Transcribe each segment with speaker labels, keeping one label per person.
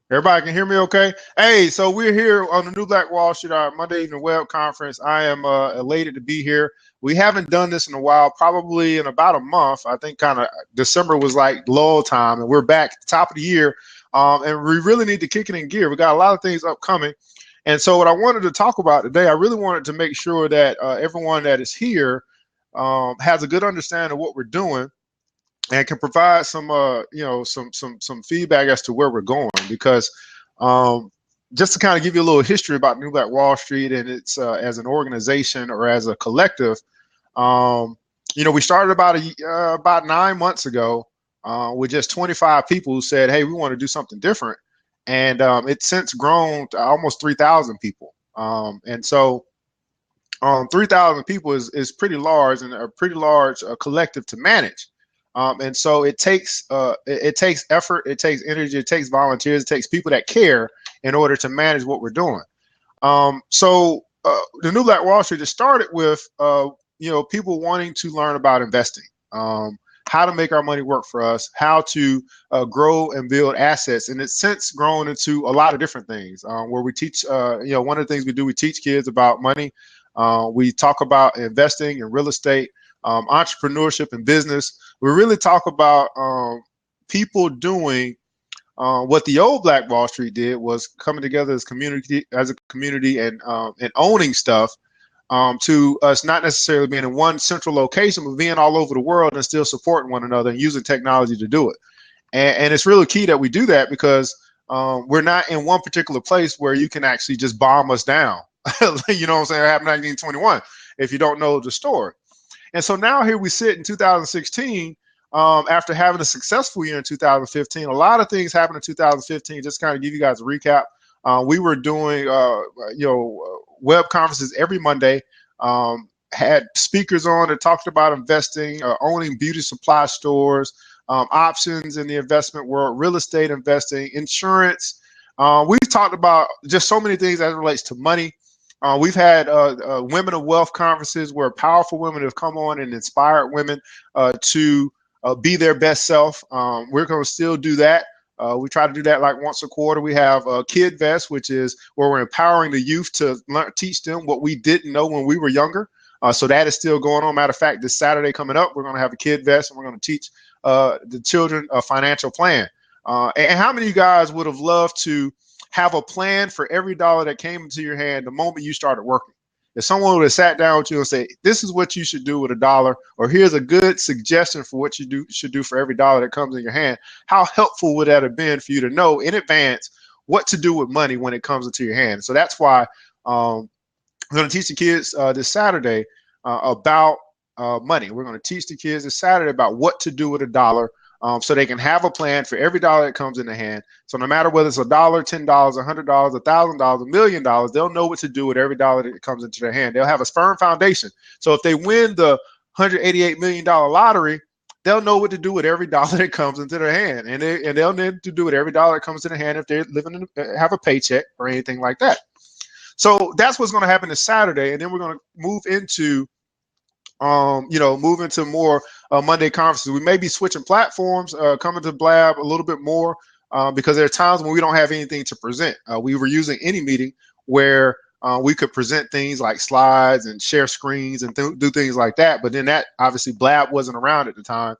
Speaker 1: Everybody can hear me okay? Hey, so we're here on the New Black Wall Street, our Monday evening web conference. I am elated to be here. We haven't done this in a while, probably in about a month. I think kind of December was like lull time, and we're back at the top of the year. And we really need to kick it in gear. We got a lot of things upcoming. And so, what I wanted to talk about today, I really wanted to make sure that everyone that is here has a good understanding of what we're doing and can provide some some feedback as to where we're going because just to kind of give you a little history about New Black Wall Street and its as an organization or as a collective. We started about 9 months ago with just 25 people who said, hey, we want to do something different, and it's since grown to almost 3,000 people. And so 3,000 people is pretty large and a pretty large collective to manage. And so it takes effort, it takes energy, it takes volunteers, it takes people that care in order to manage what we're doing. The New Black Wall Street just started with people wanting to learn about investing, how to make our money work for us, how to grow and build assets, and it's since grown into a lot of different things. Where we teach, one of the things we do, we teach kids about money. We talk about investing in real estate, entrepreneurship and business. We really talk about people doing what the old Black Wall Street did, was coming together as a community and owning stuff, to us not necessarily being in one central location, but being all over the world and still supporting one another and using technology to do it. And it's really key that we do that because we're not in one particular place where you can actually just bomb us down. You know what I'm saying? It happened in 1921 if you don't know the story. And so now here we sit in 2016, after having a successful year in 2015. A lot of things happened in 2015. Just kind of give you guys a recap. We were doing, web conferences every Monday, had speakers on that talked about investing, owning beauty supply stores, options in the investment world, real estate investing, insurance. We've talked about just so many things as it relates to money. We've had women of wealth conferences where powerful women have come on and inspired women to be their best self. We're going to still do that. We try to do that like once a quarter. We have Kidz, which is where we're empowering the youth to teach them what we didn't know when we were younger. So that is still going on. Matter of fact, this Saturday coming up, we're going to have a Kidz, and we're going to teach the children a financial plan. And how many of you guys would have loved to have a plan for every dollar that came into your hand the moment you started working? If someone would have sat down with you and say, this is what you should do with a dollar, or here's a good suggestion for what you should do for every dollar that comes in your hand, how helpful would that have been for you to know in advance what to do with money when it comes into your hand? So that's why I'm going to teach the kids this Saturday about money. We're going to teach the kids this Saturday about what to do with a dollar, so they can have a plan for every dollar that comes in their hand. So no matter whether it's $1, $10, $100, $1,000, $1 million, they'll know what to do with every dollar that comes into their hand. They'll have a firm foundation. So if they win the $188 million lottery, they'll know what to do with every dollar that comes into their hand, and they'll need to do with every dollar that comes in their hand if they're have a paycheck or anything like that. So that's what's going to happen this Saturday, and then we're going to move into more Monday conferences. We may be switching platforms, coming to Blab a little bit more because there are times when we don't have anything to present. We were using Any Meeting where we could present things like slides and share screens and do things like that. But then that obviously Blab wasn't around at the time.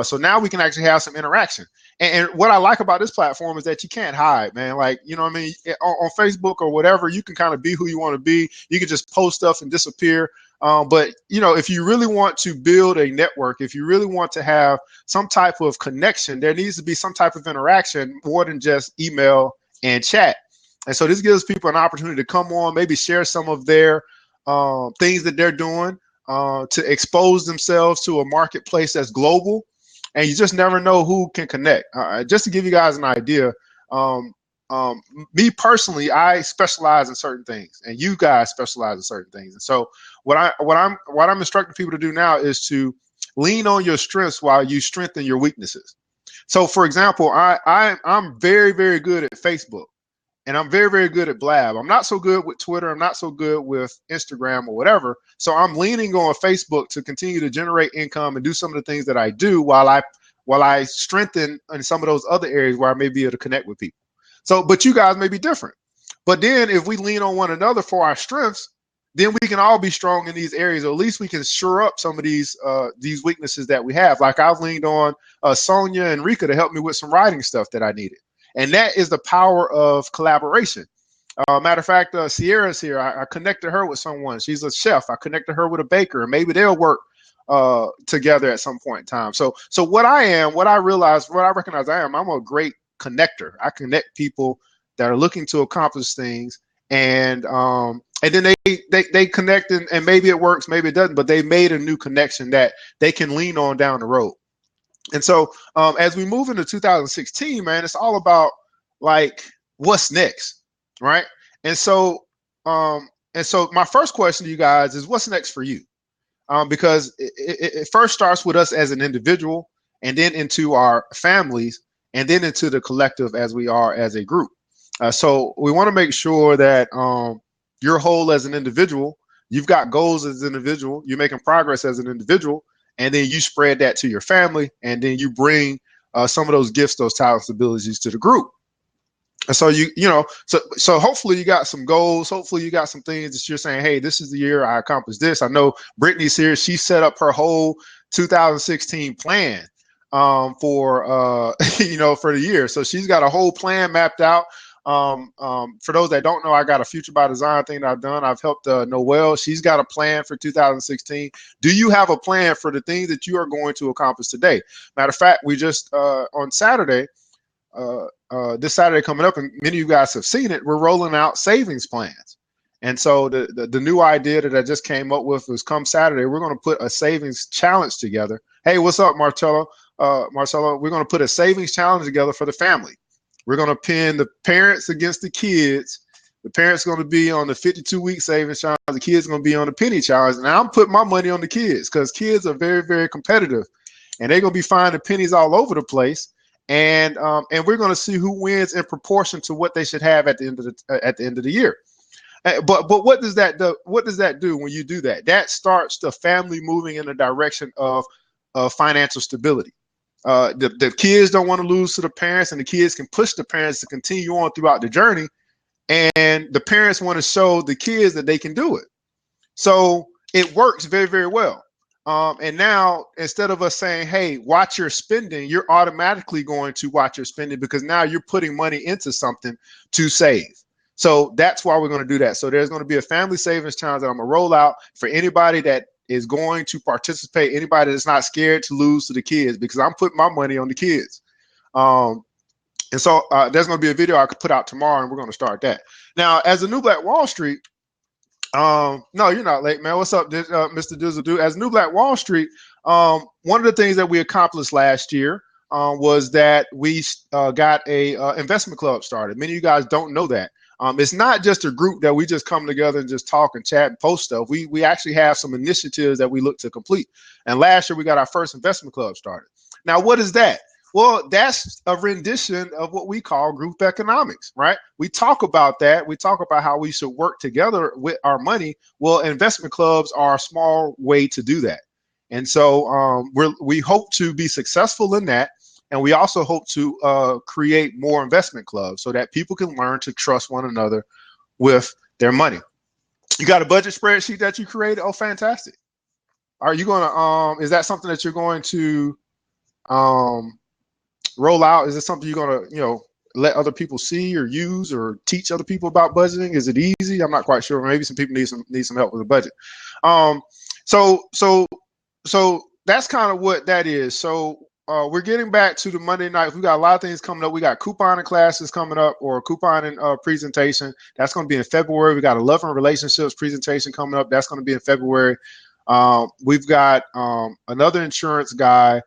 Speaker 1: So now we can actually have some interaction. And what I like about this platform is that you can't hide, man. Like, you know what I mean? On Facebook or whatever, you can kind of be who you want to be. You can just post stuff and disappear. But, if you really want to build a network, if you really want to have some type of connection, there needs to be some type of interaction more than just email and chat. And so this gives people an opportunity to come on, maybe share some of their things that they're doing to expose themselves to a marketplace that's global. And you just never know who can connect. Just to give you guys an idea, me personally, I specialize in certain things, and you guys specialize in certain things. And so what I'm instructing people to do now is to lean on your strengths while you strengthen your weaknesses. So, for example, I'm very, very good at Facebook, and I'm very, very good at Blab. I'm not so good with Twitter. I'm not so good with Instagram or whatever. So I'm leaning on Facebook to continue to generate income and do some of the things that I do while I strengthen in some of those other areas where I may be able to connect with people. So, but you guys may be different. But then if we lean on one another for our strengths, then we can all be strong in these areas, or at least we can shore up some of these weaknesses that we have. Like I've leaned on Sonia and Rika to help me with some writing stuff that I needed. And that is the power of collaboration. Matter of fact, Sierra's here. I connected her with someone. She's a chef. I connected her with a baker, and maybe they'll work together at some point in time. So what I recognize I'm a great connector. I connect people that are looking to accomplish things, and then they connect, and maybe it works, maybe it doesn't, but they made a new connection that they can lean on down the road. And so as we move into 2016, man, it's all about like what's next, right? And so my first question to you guys is, what's next for you? Because it first starts with us as an individual, and then into our families, and then into the collective as we are as a group. So we want to make sure that you're whole as an individual. You've got goals as an individual. You're making progress as an individual, and then you spread that to your family, and then you bring some of those gifts, those talents, abilities to the group. And so so hopefully you got some goals. Hopefully you got some things that you're saying, hey, this is the year I accomplished this. I know Brittany's here. She set up her whole 2016 plan for for the year. So she's got a whole plan mapped out. For those that don't know, I got a Future by Design thing that I've done. I've helped Noelle. She's got a plan for 2016. Do you have a plan for the things that you are going to accomplish today? Matter of fact, we just on Saturday, this Saturday coming up, and many of you guys have seen it, we're rolling out savings plans. And so the new idea that I just came up with was, come Saturday, we're going to put a savings challenge together. Hey, what's up, Marcello? Marcelo, we're going to put a savings challenge together for the family. We're going to pin the parents against the kids. The parents are going to be on the 52-week savings challenge. The kids are going to be on the penny challenge. And I'm putting my money on the kids, because kids are very, very competitive, and they're going to be finding pennies all over the place. And we're going to see who wins in proportion to what they should have at the end of the year. But what does that do? What does that do when you do that? That starts the family moving in the direction of financial stability. The kids don't want to lose to the parents, and the kids can push the parents to continue on throughout the journey. And the parents want to show the kids that they can do it. So it works very, very well. And now, instead of us saying, hey, watch your spending, you're automatically going to watch your spending, because now you're putting money into something to save. So that's why we're going to do that. So there's going to be a family savings challenge that I'm going to roll out for anybody that is going to participate, anybody that's not scared to lose to the kids, because I'm putting my money on the kids. And so there's going to be a video I could put out tomorrow, and we're going to start that. Now, as a New Black Wall Street, no, you're not late, man. What's up, Mr. Dizzle Dude? As New Black Wall Street, one of the things that we accomplished last year was that we got a investment club started. Many of you guys don't know that. It's not just a group that we just come together and just talk and chat and post stuff. We actually have some initiatives that we look to complete. And last year we got our first investment club started. Now, what is that? Well, that's a rendition of what we call group economics, right? We talk about that. We talk about how we should work together with our money. Well, investment clubs are a small way to do that. And so we hope to be successful in that. And we also hope to create more investment clubs so that people can learn to trust one another with their money. You got a budget spreadsheet that you created? Oh, fantastic. Are you going to, is that something that you're going to roll out? Is it something you're going to, let other people see or use or teach other people about budgeting? Is it easy? I'm not quite sure. Maybe some people need some help with the budget. So that's kind of what that is. So we're getting back to the Monday night. We got a lot of things coming up. We got couponing classes coming up, or couponing presentation. That's going to be in February. We got a love and relationships presentation coming up. That's going to be in February. We've got another insurance guy.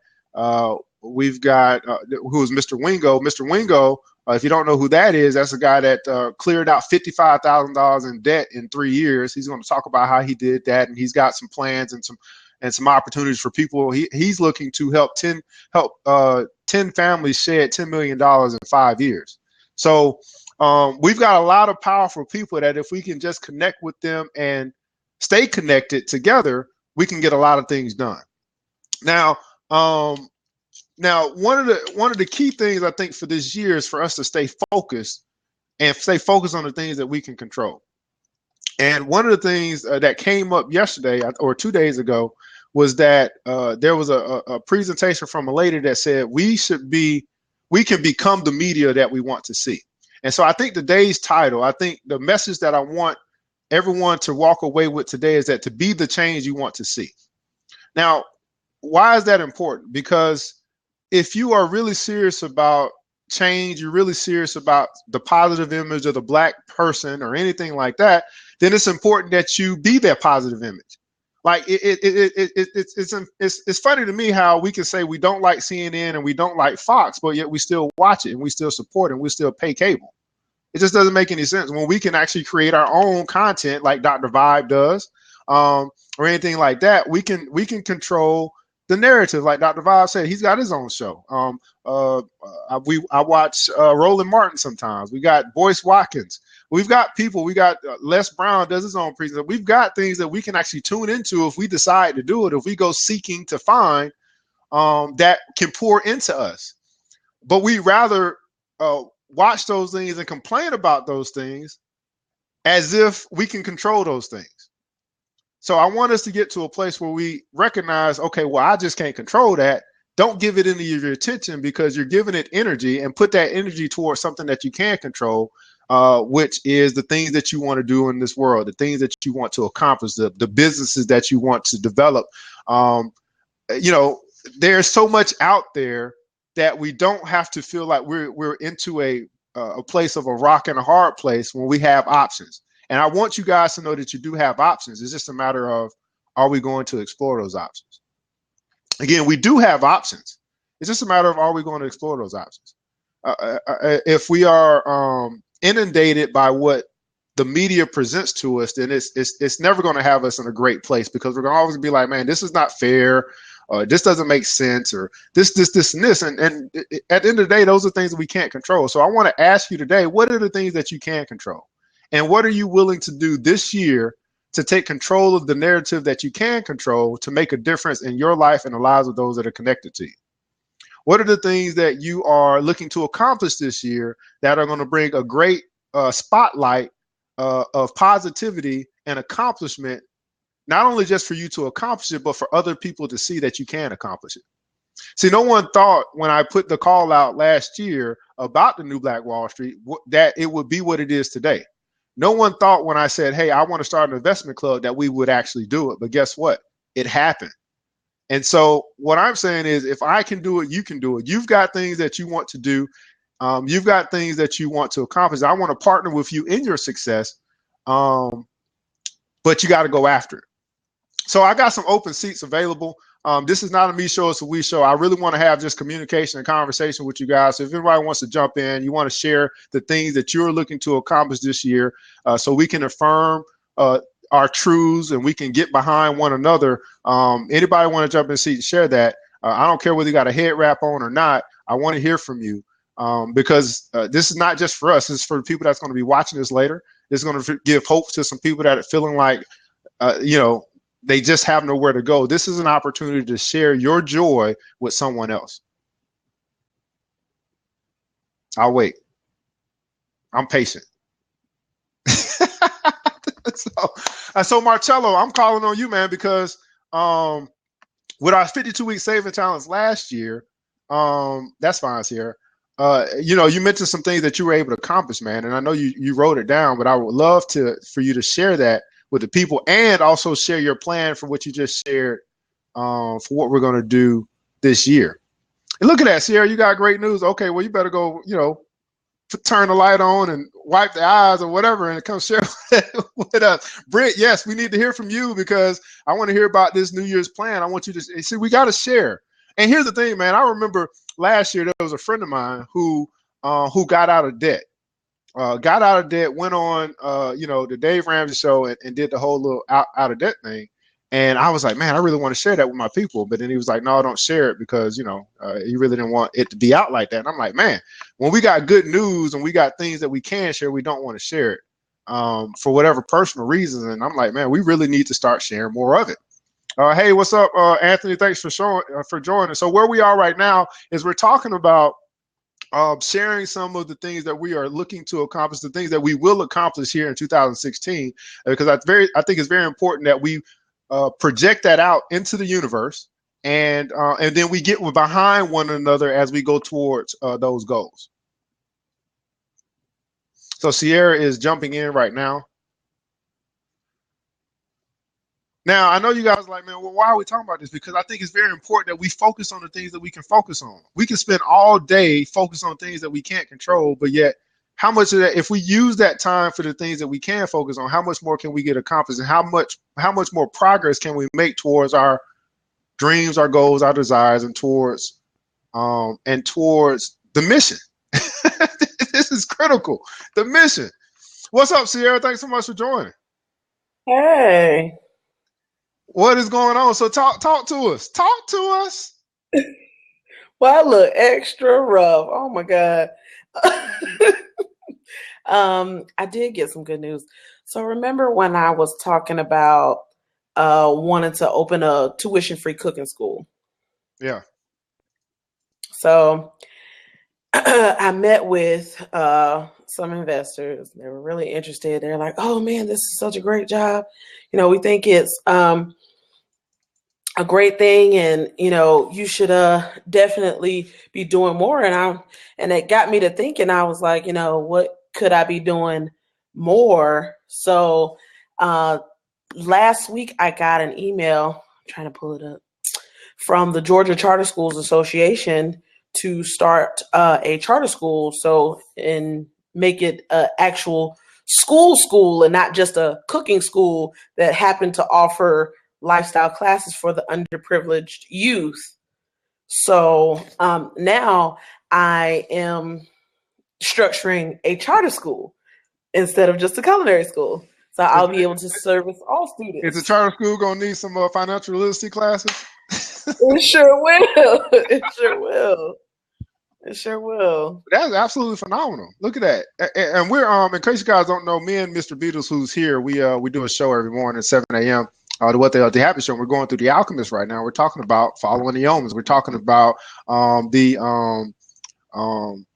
Speaker 1: We've got who is Mr. Wingo. Mr. Wingo, if you don't know who that is, that's a guy that cleared out $55,000 in debt in 3 years. He's going to talk about how he did that, and he's got some plans and some opportunities for people. He's looking to help 10 families shed $10 million in 5 years. So we've got a lot of powerful people that if we can just connect with them and stay connected together, we can get a lot of things done. Now, one of the key things I think for this year is for us to stay focused and stay focused on the things that we can control. And one of the things that came up yesterday or 2 days ago was that there was a presentation from a lady that said we can become the media that we want to see. And so I think today's title, I think the message that I want everyone to walk away with today is that to be the change you want to see. Now, why is that important? Because if you are really serious about change, you're really serious about the positive image of the Black person or anything like that, then it's important that you be that positive image. Like it's funny to me how we can say we don't like CNN and we don't like Fox, but yet we still watch it and we still support it and we still pay cable. It just doesn't make any sense when we can actually create our own content like Dr. Vibe does, or anything like that. We can control the narrative, like Dr. Vibe said. He's got his own show. I watch Roland Martin sometimes. We got Boyce Watkins. We've got people. We got Les Brown does his own presentation. We've got things that we can actually tune into if we decide to do it. If we go seeking to find that can pour into us, but we rather watch those things and complain about those things as if we can control those things. So I want us to get to a place where we recognize, okay, well, I just can't control that. Don't give it any of your attention because you're giving it energy, and put that energy towards something that you can control, which is the things that you want to do in this world, the things that you want to accomplish, the businesses that you want to develop. There's so much out there that we don't have to feel like we're into a place of a rock and a hard place when we have options. And I want you guys to know that you do have options. It's just a matter of, are we going to explore those options? Again, we do have options. It's just a matter of, are we going to explore those options? If we are inundated by what the media presents to us, then it's never going to have us in a great place, because we're going to always be like, man, this is not fair. This doesn't make sense, or this, and this. And at the end of the day, those are things that we can't control. So I want to ask you today, what are the things that you can control? And what are you willing to do this year to take control of the narrative that you can control to make a difference in your life and the lives of those that are connected to you? What are the things that you are looking to accomplish this year that are going to bring a great spotlight of positivity and accomplishment, not only just for you to accomplish it, but for other people to see that you can accomplish it? See, no one thought when I put the call out last year about the New Black Wall Street that it would be what it is today. No one thought when I said, hey, I want to start an investment club, that we would actually do it. But guess what? It happened. And so what I'm saying is, if I can do it, you can do it. You've got things that you want to do. You've got things that you want to accomplish. I want to partner with you in your success, but you got to go after it. So I got some open seats available. This is not a me show, it's a we show. I really want to have just communication and conversation with you guys. So if anybody wants to jump in, you want to share the things that you're looking to accomplish this year, so we can affirm our truths and we can get behind one another. Anybody want to jump in and share that? I don't care whether you got a head wrap on or not. I want to hear from you, because this is not just for us. It's for the people that's going to be watching this later. It's going to give hope to some people that are feeling like, they just have nowhere to go. This is an opportunity to share your joy with someone else. I'll wait. I'm patient. So Marcello, I'm calling on you, man, because with our 52-week saving challenge last year, that's fine, Sierra. You mentioned some things that you were able to accomplish, man, and I know you wrote it down, but I would love for you to share that with the people, and also share your plan for what you just shared, for what we're going to do this year. And look at that, Sierra, you got great news. Okay, well, you better go, turn the light on and wipe the eyes or whatever, and come share with us. Britt, yes, we need to hear from you, because I want to hear about this New Year's plan. I want you to see, we got to share. And here's the thing, man. I remember last year there was a friend of mine who got out of debt. Went on, the Dave Ramsey show and did the whole little out of debt thing. And I was like, man, I really want to share that with my people. But then he was like, no, don't share it, because, he really didn't want it to be out like that. And I'm like, man, when we got good news and we got things that we can share, we don't want to share it for whatever personal reasons. And I'm like, man, we really need to start sharing more of it. Hey, what's up, Anthony? Thanks for joining. So where we are right now is we're talking about sharing some of the things that we are looking to accomplish, the things that we will accomplish here in 2016, because I think it's very important that we project that out into the universe, and then we get behind one another as we go towards those goals. So Sierra is jumping in right now. Now, I know you guys are like, man, well, why are we talking about this? Because I think it's very important that we focus on the things that we can focus on. We can spend all day focused on things that we can't control, but yet how much of that, if we use that time for the things that we can focus on, how much more can we get accomplished, and how much more progress can we make towards our dreams, our goals, our desires, and towards the mission. This is critical. The mission. What's up, Sierra? Thanks so much for joining.
Speaker 2: Hey.
Speaker 1: What is going on? So talk to us. Talk to us.
Speaker 2: Well, I look extra rough. Oh my God. I did get some good news. So remember when I was talking about wanting to open a tuition-free cooking school?
Speaker 1: Yeah.
Speaker 2: So I met with some investors. They were really interested. They're like, "Oh man, this is such a great job. We think it's a great thing, and you should definitely be doing more." And it got me to thinking. I was like, what could I be doing more? So last week I got an email. I'm trying to pull it up, from the Georgia Charter Schools Association to start a charter school, and make it an actual school and not just a cooking school that happened to offer lifestyle classes for the underprivileged youth. So now I am structuring a charter school instead of just a culinary school. So I'll be able to service all students.
Speaker 1: Is the charter school going to need some financial literacy classes?
Speaker 2: It sure will. It sure will. It sure will.
Speaker 1: That's absolutely phenomenal. Look at that. And we're in case you guys don't know, me and Mr. Beatles, who's here, we do a show every morning at 7 a.m. The Happy Show. We're going through The Alchemist right now. We're talking about following the omens. We're talking about the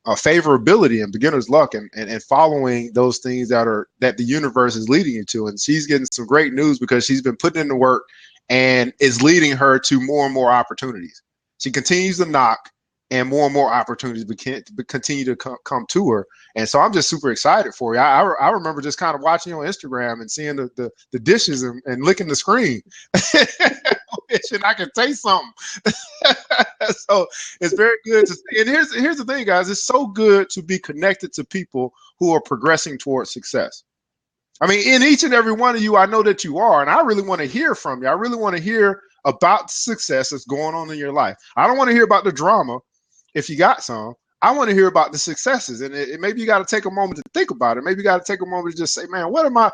Speaker 1: favorability and beginner's luck, and following those things that the universe is leading you to. And she's getting some great news because she's been putting in the work and is leading her to more and more opportunities. She continues to knock, and more opportunities continue to come to her. And so I'm just super excited for you. I remember just kind of watching you on Instagram and seeing the dishes and licking the screen. And I can taste something. So it's very good to see. And here's the thing, guys. It's so good to be connected to people who are progressing towards success. I mean, in each and every one of you, I know that you are, and I really want to hear from you. I really want to hear about the success that's going on in your life. I don't want to hear about the drama. If you got some, I want to hear about the successes, and maybe you got to take a moment to think about it. Maybe you got to take a moment to just say, man, what am I,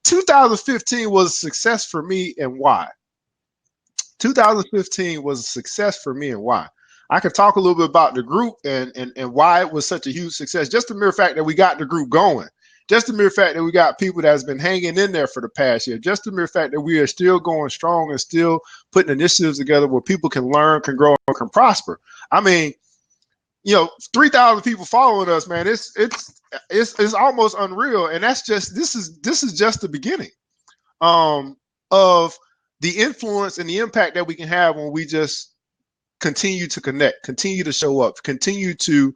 Speaker 1: 2015 was a success for me, and why? 2015 was a success for me, and why? I could talk a little bit about the group and why it was such a huge success. Just the mere fact that we got the group going. Just the mere fact that we got people that's been hanging in there for the past year. Just the mere fact that we are still going strong and still putting initiatives together where people can learn, can grow, and can prosper. I mean, 3,000 people following us, man. It's almost unreal, and this is just the beginning of the influence and the impact that we can have when we just continue to connect, continue to show up, continue to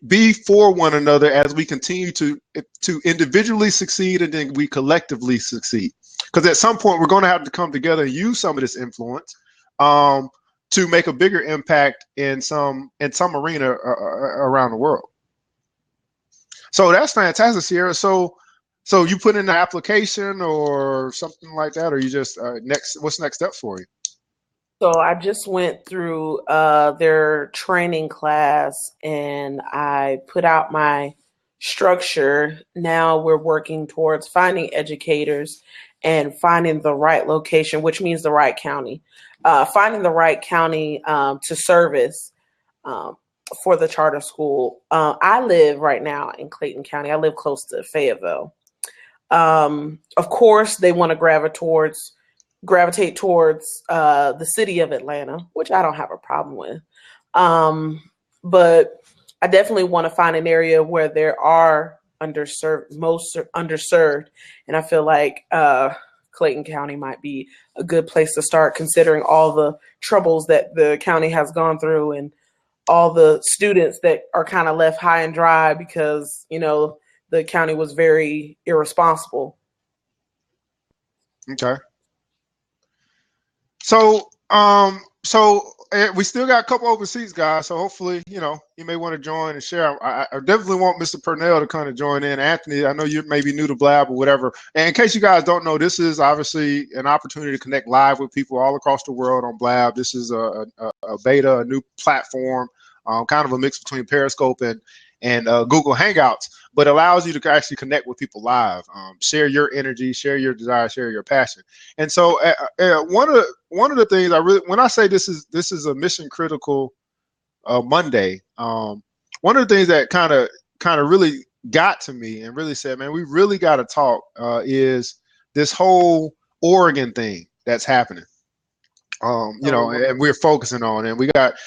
Speaker 1: be for one another as we continue to individually succeed, and then we collectively succeed. Because at some point we're going to have to come together and use some of this influence to make a bigger impact in some arena around the world. So that's fantastic, Sierra. So you put in the application or something like that, or you just what's next steps for you?
Speaker 2: So I just went through their training class, and I put out my structure. Now we're working towards finding educators and finding the right location, which means the right county. Finding the right county to service for the charter school. I live right now in Clayton County. I live close to Fayetteville. Of course, they want to gravitate towards the city of Atlanta, which I don't have a problem with. but I definitely want to find an area where there are most underserved, and I feel like Clayton County might be a good place to start, considering all the troubles that the county has gone through and all the students that are kind of left high and dry because the county was very irresponsible.
Speaker 1: Okay. So we still got a couple open seats, guys. So hopefully, you may want to join and share. I definitely want Mr. Purnell to kind of join in. Anthony, I know you may be new to Blab or whatever. And in case you guys don't know, this is obviously an opportunity to connect live with people all across the world on Blab. This is a beta, a new platform, kind of a mix between Periscope and Google Hangouts, but allows you to actually connect with people live, share your energy, share your desire, share your passion. And so one of the things when I say this is a mission critical Monday, one of the things that kind of really got to me and really said, man, we really got to talk is this whole Oregon thing that's happening. And we're focusing on, and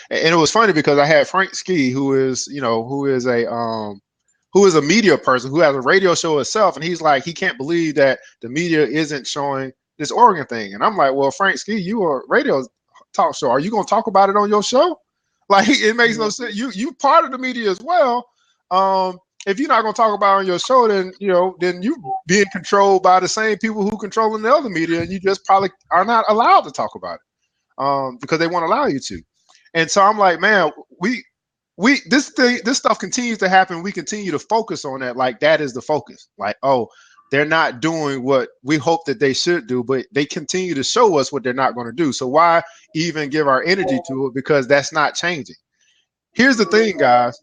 Speaker 1: it was funny because I had Frank Ski, who is a media person who has a radio show itself, and he's like, he can't believe that the media isn't showing this Oregon thing. And I'm like, well, Frank Ski, you are a radio talk show. Are you going to talk about it on your show? Like, it makes no sense. You part of the media as well. If you're not going to talk about it on your show, then you being controlled by the same people who controlling the other media, and you just probably are not allowed to talk about it. Because they won't allow you to. And so I'm like, man, this stuff continues to happen. We continue to focus on that. Like, that is the focus. Like, oh, they're not doing what we hope that they should do, but they continue to show us what they're not going to do. So why even give our energy to it? Because that's not changing. Here's the thing, guys.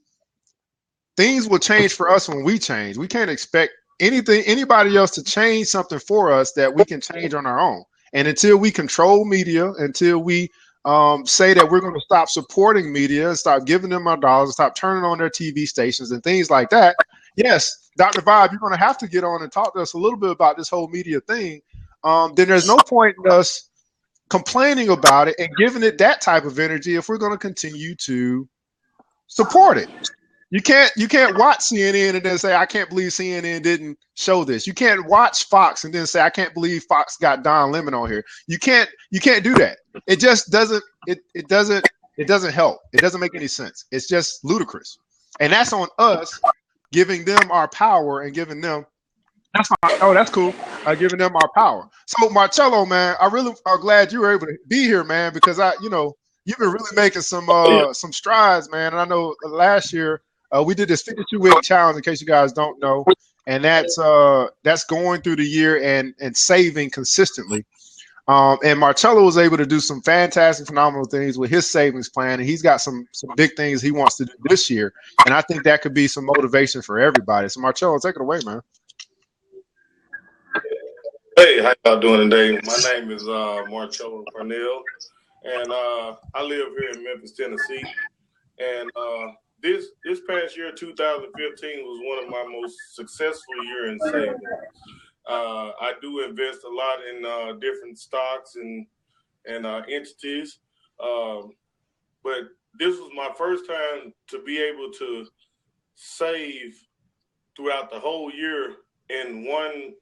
Speaker 1: Things will change for us when we change. We can't expect anybody else to change something for us that we can change on our own. And until we control media, until we say that we're going to stop supporting media and stop giving them our dollars and stop turning on their TV stations and things like that, yes, Dr. Bob, you're going to have to get on and talk to us a little bit about this whole media thing. Then there's no point in us complaining about it and giving it that type of energy if we're going to continue to support it. You can't watch CNN and then say, I can't believe CNN didn't show this. You can't watch Fox and then say, I can't believe Fox got Don Lemon on here. You can't do that. It just doesn't help. It doesn't make any sense. It's just ludicrous. And that's on us giving them our power and giving them that's cool. Giving them our power. So Marcello, man, I really are glad you were able to be here, man, because you've been really making some strides, man. And I know last year we did this 52-week challenge, in case you guys don't know, and that's going through the year and saving consistently. And Marcello was able to do some fantastic, phenomenal things with his savings plan, and he's got some big things he wants to do this year. And I think that could be some motivation for everybody. So Marcello, take it away, man.
Speaker 3: Hey, how y'all doing today? My name is Marcello Purnell, and I live here in Memphis, Tennessee. And this past year, 2015, was one of my most successful years in saving. I do invest a lot in different stocks and entities, but this was my first time to be able to save throughout the whole year in one.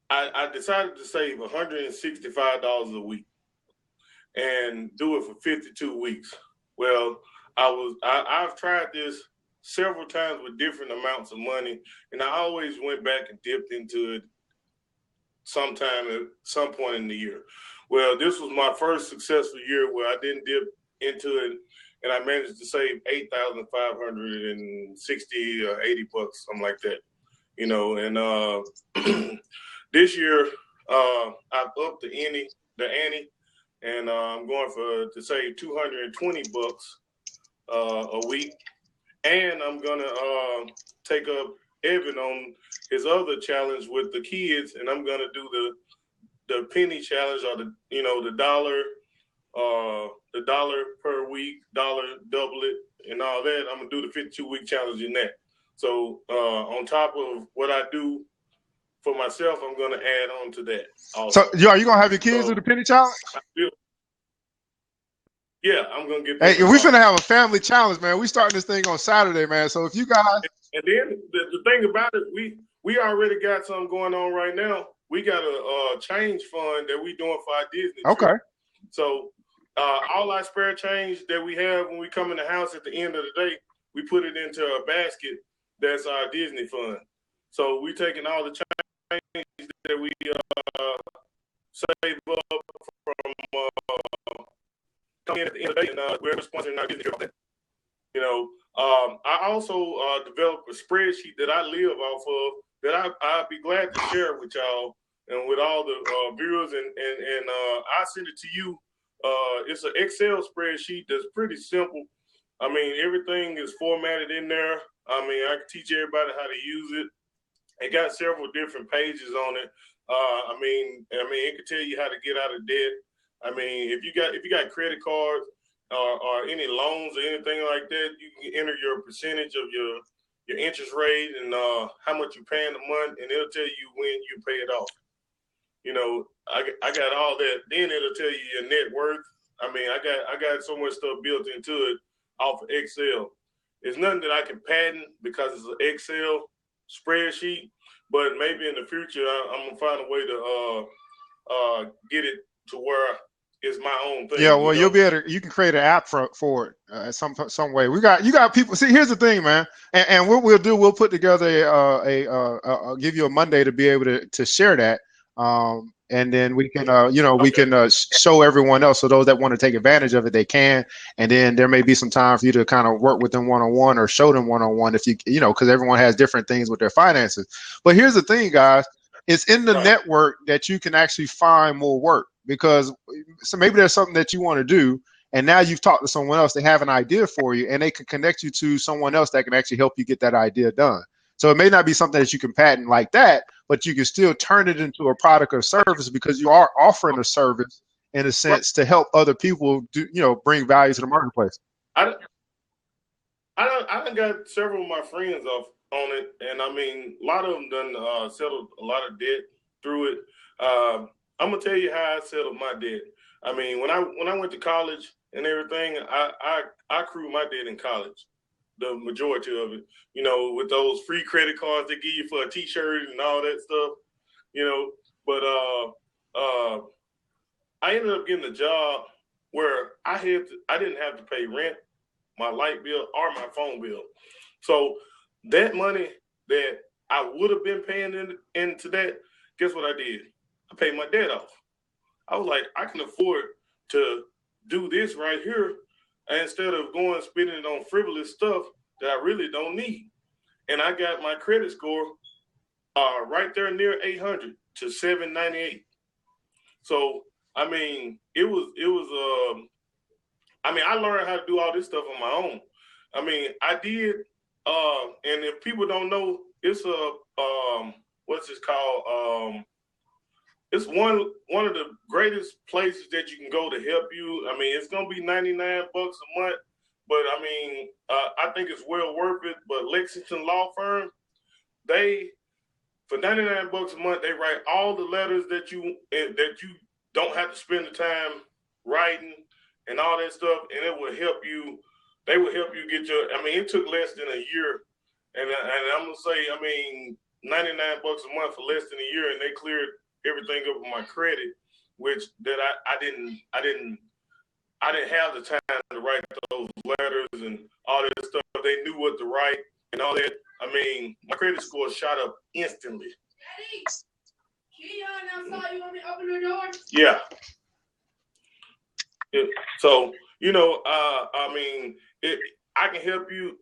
Speaker 3: I decided to save $165 a week and do it for 52 weeks. Well, I've tried this several times with different amounts of money, and I always went back and dipped into it sometime at some point in the year. Well, this was my first successful year where I didn't dip into it, and I managed to save $8,560 or $80, something like that. And this year I've upped the ante, and I'm going to save $220 a week. And I'm gonna take up Evan on his other challenge with the kids, and I'm gonna do the penny challenge, or the dollar per week, dollar double it, and all that. I'm gonna do the 52-week challenge in that. So on top of what I do for myself, I'm gonna add on to that also.
Speaker 1: So are you gonna have your kids do the penny challenge?
Speaker 3: Yeah, I'm gonna get
Speaker 1: Hey,
Speaker 3: them
Speaker 1: we
Speaker 3: involved.
Speaker 1: finna have a family challenge, man. We starting this thing on Saturday, man. So if you guys,
Speaker 3: And then the thing about it, we already got something going on right now. We got a change fund that we doing for our Disney trip.
Speaker 1: okay,
Speaker 3: So all our spare change that we have when we come in the house at the end of the day, we put it into a basket that's our Disney fund. So we taking all the change that we save up from coming in at the end of the day, and we're sponsoring our Disney trip. You know, I also developed a spreadsheet that I live off of that I'd be glad to share with y'all and with all the viewers, and I send it to you. It's an Excel spreadsheet that's pretty simple. I mean, everything is formatted in there. I mean, I can teach everybody how to use it. It got several different pages on it. I mean, it can tell you how to get out of debt. I mean, if you got credit cards or any loans or anything like that, you can enter your percentage of your interest rate and how much you pay in a month, and it'll tell you when you pay it off. You know, I got all that. Then it'll tell you your net worth. I mean, I got so much stuff built into it off of Excel. It's nothing that I can patent because it's an Excel spreadsheet, but maybe in the future I'm gonna find a way to get it to where it's my own thing.
Speaker 1: yeah. Well,
Speaker 3: You know?
Speaker 1: you'll be able to. You can create an app for it some way. You got people. See, here's the thing, man. And what we'll do, we'll put together give you a Monday to be able to share that. And then we can, we
Speaker 3: Okay.
Speaker 1: can show everyone else. So those that want to take advantage of it, they can. And then there may be some time for you to kind of work with them one-on-one or show them one-on-one if because everyone has different things with their finances. But here's the thing, guys. It's in the
Speaker 3: Right.
Speaker 1: network that you can actually find more work because so maybe there's something that you want to do. And now you've talked to someone else, they have an idea for you and they can connect you to someone else that can actually help you get that idea done. So it may not be something that you can patent like that, but you can still turn it into a product or service because you are offering a service in a
Speaker 3: Right.
Speaker 1: sense to help other people do, bring value to the marketplace.
Speaker 3: I, I done got several of my friends off on it, and I mean, a lot of them done settled a lot of debt through it. I'm gonna tell you how I settled my debt. I mean, when I went to college and everything, I accrued my debt in college, the majority of it. You know, with those free credit cards they give you for a T-shirt and all that stuff. You know, but I ended up getting a job where I didn't have to pay rent, my light bill, or my phone bill. So that money that I would have been paying into that, guess what I did? I paid my debt off. I was like, I can afford to do this right here instead of going and spending it on frivolous stuff that I really don't need. And I got my credit score right there near 800 to 798. So I mean, it was I mean, I learned how to do all this stuff on my own. I mean, I did, and if people don't know, it's what's this called? It's one of the greatest places that you can go to help you. I mean, it's gonna be $99 a month, but I mean, I think it's well worth it. But Lexington Law Firm, they for $99 a month, they write all the letters that you don't have to spend the time writing and all that stuff, and it will help you. They will help you get your. I mean, it took less than a year, and I'm gonna say, I mean, $99 a month for less than a year, and they cleared everything up with my credit, which that I didn't have the time to write those letters and all that stuff. They knew what to write and all that. I mean, my credit score shot up instantly. Keon, I saw you. Want me to open the door? Yeah. So, I mean, I can help you.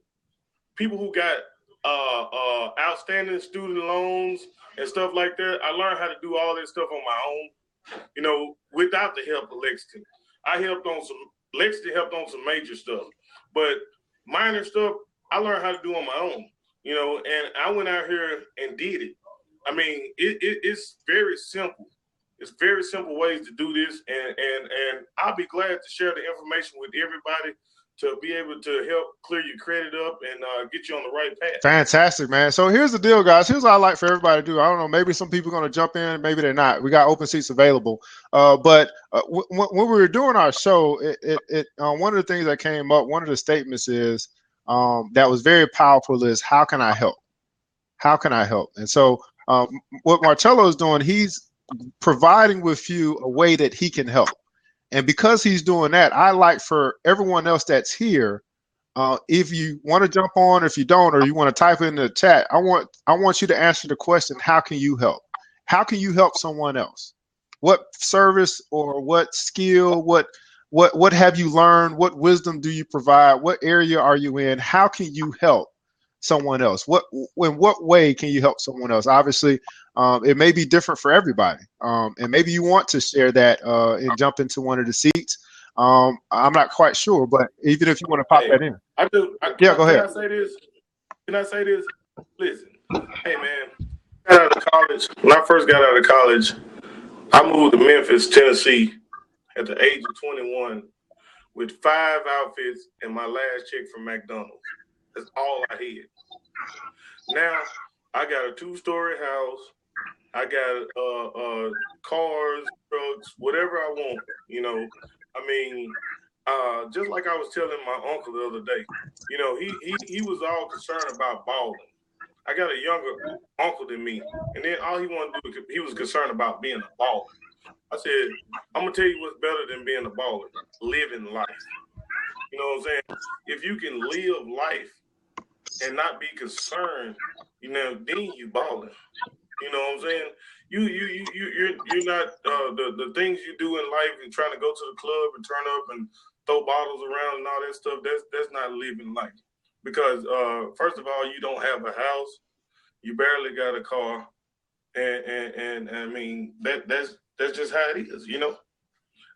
Speaker 3: People who got outstanding student loans and stuff like that, I learned how to do all that stuff on my own, without the help of Lexington. Lexington helped on some major stuff, but minor stuff, I learned how to do on my own, and I went out here and did it. I mean, it's very simple. It's very simple ways to do this, and I'll be glad to share the information with everybody to be able to help clear your credit up and get you on the right path.
Speaker 1: Fantastic, man. So here's the deal, guys. Here's what I like for everybody to do. I don't know, maybe some people are going to jump in, maybe they're not. We got open seats available. But when we were doing our show, one of the things that came up, one of the statements is that was very powerful is, how can I help? How can I help? And so what Marcello is doing, he's providing with you a way that he can help. And because he's doing that, I like for everyone else that's here, if you want to jump on, if you don't, or you want to type in the chat, I want you to answer the question, how can you help? How can you help someone else? What service or what skill, what have you learned? What wisdom do you provide? What area are you in? How can you help someone else? In what way can you help someone else? Obviously, it may be different for everybody. And maybe you want to share that and jump into one of the seats. I'm not quite sure, but even if you want to pop that in.
Speaker 3: I do.
Speaker 1: Go ahead.
Speaker 3: Can I say this? Can I say this? Listen, hey man, got out of college. When I first got out of college, I moved to Memphis, Tennessee, at the age of 21, with 5 outfits and my last check from McDonald's. That's all I had. Now I got a 2-story house. I got cars, trucks, whatever I want. You know, I mean, just like I was telling my uncle the other day. You know, he was all concerned about balling. I got a younger uncle than me, and then all he wanted to do, he was concerned about being a baller. I said, I'm gonna tell you what's better than being a baller: living life. You know what I'm saying? If you can live life and not be concerned, you know, then you balling. You know what I'm saying? You're not the things you do in life and trying to go to the club and turn up and throw bottles around and all that stuff. That's not living life. Because first of all, you don't have a house, you barely got a car, and I mean that's just how it is, you know.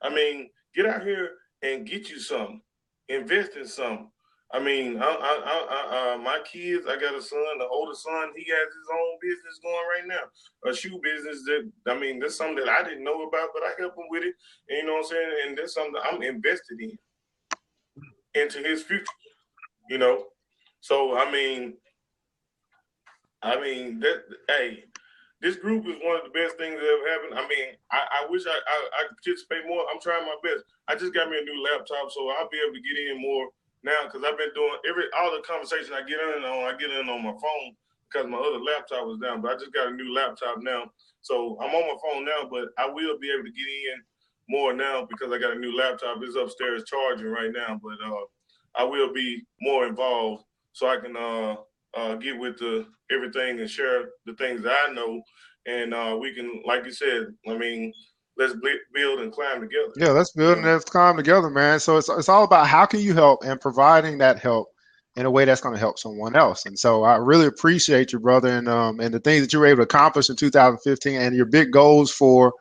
Speaker 3: I mean, get out here and get you something, invest in something. I mean, my kids, I got a son, the oldest son, he has his own business going right now, a shoe business that, I mean, that's something that I didn't know about, but I help him with it, and you know what I'm saying? And that's something that I'm invested in, into his future, you know? So, I mean, that, hey, this group is one of the best things that ever happened. I mean, I wish I could participate more. I'm trying my best. I just got me a new laptop, so I'll be able to get in more now, because I've been doing all the conversation I get in on my phone, because my other laptop was down. But I just got a new laptop now, so I'm on my phone now. But I will be able to get in more now because I got a new laptop. It's upstairs charging right now, but I will be more involved so I can get with everything and share the things that I know, and we can, like you said, I mean, let's build and climb together.
Speaker 1: Yeah, let's build and let's climb together, man. So it's all about how can you help and providing that help in a way that's going to help someone else. And so I really appreciate you, brother, and the things that you were able to accomplish in 2015 and your big goals for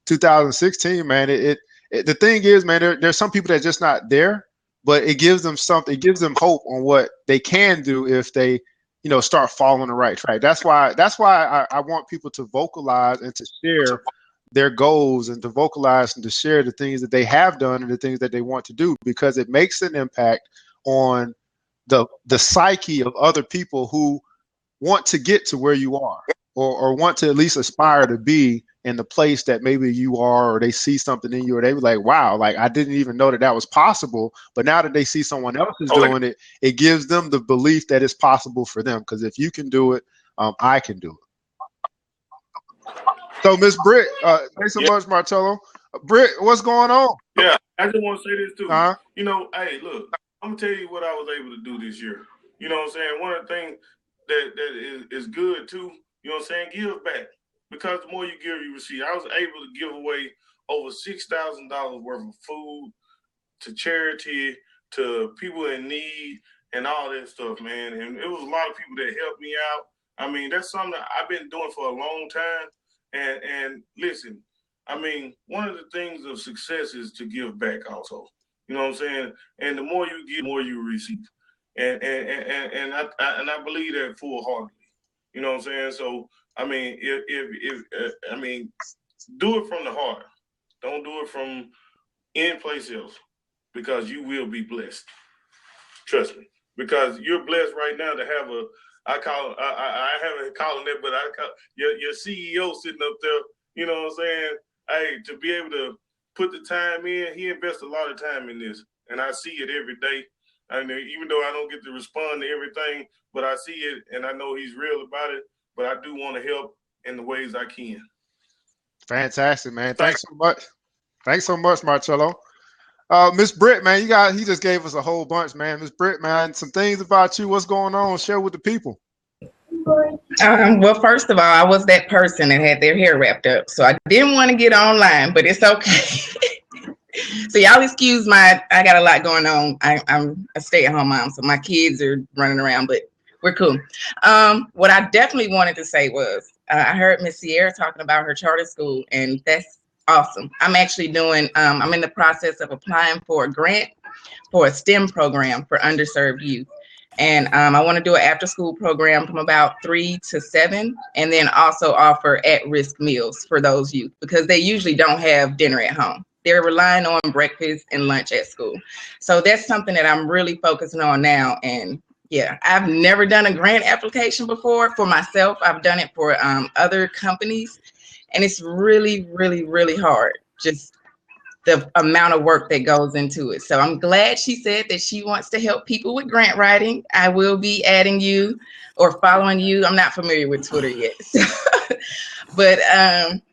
Speaker 1: 2016, man. The thing is, man, there's some people that are just not there, but it gives them something. It gives them hope on what they can do if they, you know, start following the right track. That's why I want people to vocalize and to share their goals and to vocalize and to share the things that they have done and the things that they want to do, because it makes an impact on the psyche of other people who want to get to where you are, or want to at least aspire to be in the place that maybe you are, or they see something in you, or they be like, wow, like I didn't even know that was possible. But now that they see someone else is doing it, it gives them the belief that it's possible for them. Because if you can do it, I can do it. So, Miss Britt, thanks so much, Marcello. Britt, what's going on?
Speaker 3: Yeah, I just want to say this too. You know, hey, look, I'm gonna tell you what I was able to do this year. You know what I'm saying? One of the things that is good too, you know what I'm saying, give back. Because the more you give, you receive. I was able to give away over $6,000 worth of food to charity, to people in need, and all that stuff, man. And it was a lot of people that helped me out. I mean, that's something that I've been doing for a long time. And listen, I mean, one of the things of success is to give back also. You know what I'm saying? And the more you give, the more you receive. And I believe that full-heartedly. You know what I'm saying? So I mean, I mean, do it from the heart. Don't do it from any place else, because you will be blessed. Trust me, because you're blessed right now to have I haven't called it, but I call your CEO sitting up there. You know what I'm saying? Hey, to be able to put the time in, he invests a lot of time in this, and I see it every day. I mean, even though I don't get to respond to everything, but I see it, and I know he's real about it. But I do want to help in the ways I can.
Speaker 1: Fantastic, man. Thanks so much. Thanks so much, Marcello. Miss Britt, man, he just gave us a whole bunch, man. Miss Britt, man, some things about you. What's going on? Share with the people.
Speaker 4: Well, first of all, I was that person that had their hair wrapped up, so I didn't want to get online, but it's okay. So y'all excuse I got a lot going on. I'm a stay-at-home mom, so my kids are running around, but we're cool. What I definitely wanted to say was I heard Miss Sierra talking about her charter school, and that's awesome. I'm actually I'm in the process of applying for a grant for a STEM program for underserved youth. And I want to do an after-school program from about 3 to 7, and then also offer at-risk meals for those youth because they usually don't have dinner at home. They're relying on breakfast and lunch at school. So that's something that I'm really focusing on now. And yeah, I've never done a grant application before for myself. I've done it for other companies, and it's really, really, really hard. Just the amount of work that goes into it. So I'm glad she said that she wants to help people with grant writing. I will be adding you or following you. I'm not familiar with Twitter yet. But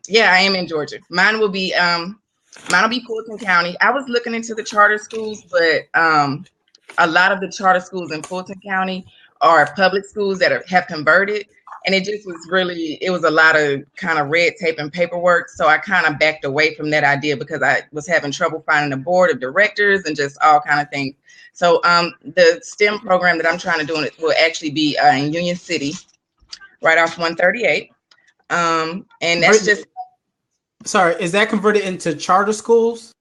Speaker 4: yeah, I am in Georgia. Mine will be Fulton County. I was looking into the charter schools, but a lot of the charter schools in Fulton County are public schools that have converted. And it just was a lot of kind of red tape and paperwork. So I kind of backed away from that idea because I was having trouble finding a board of directors and just all kind of things. So the STEM program that I'm trying to do will actually be in Union City, right off 138. And that's just.
Speaker 5: Sorry, is that converted into charter schools?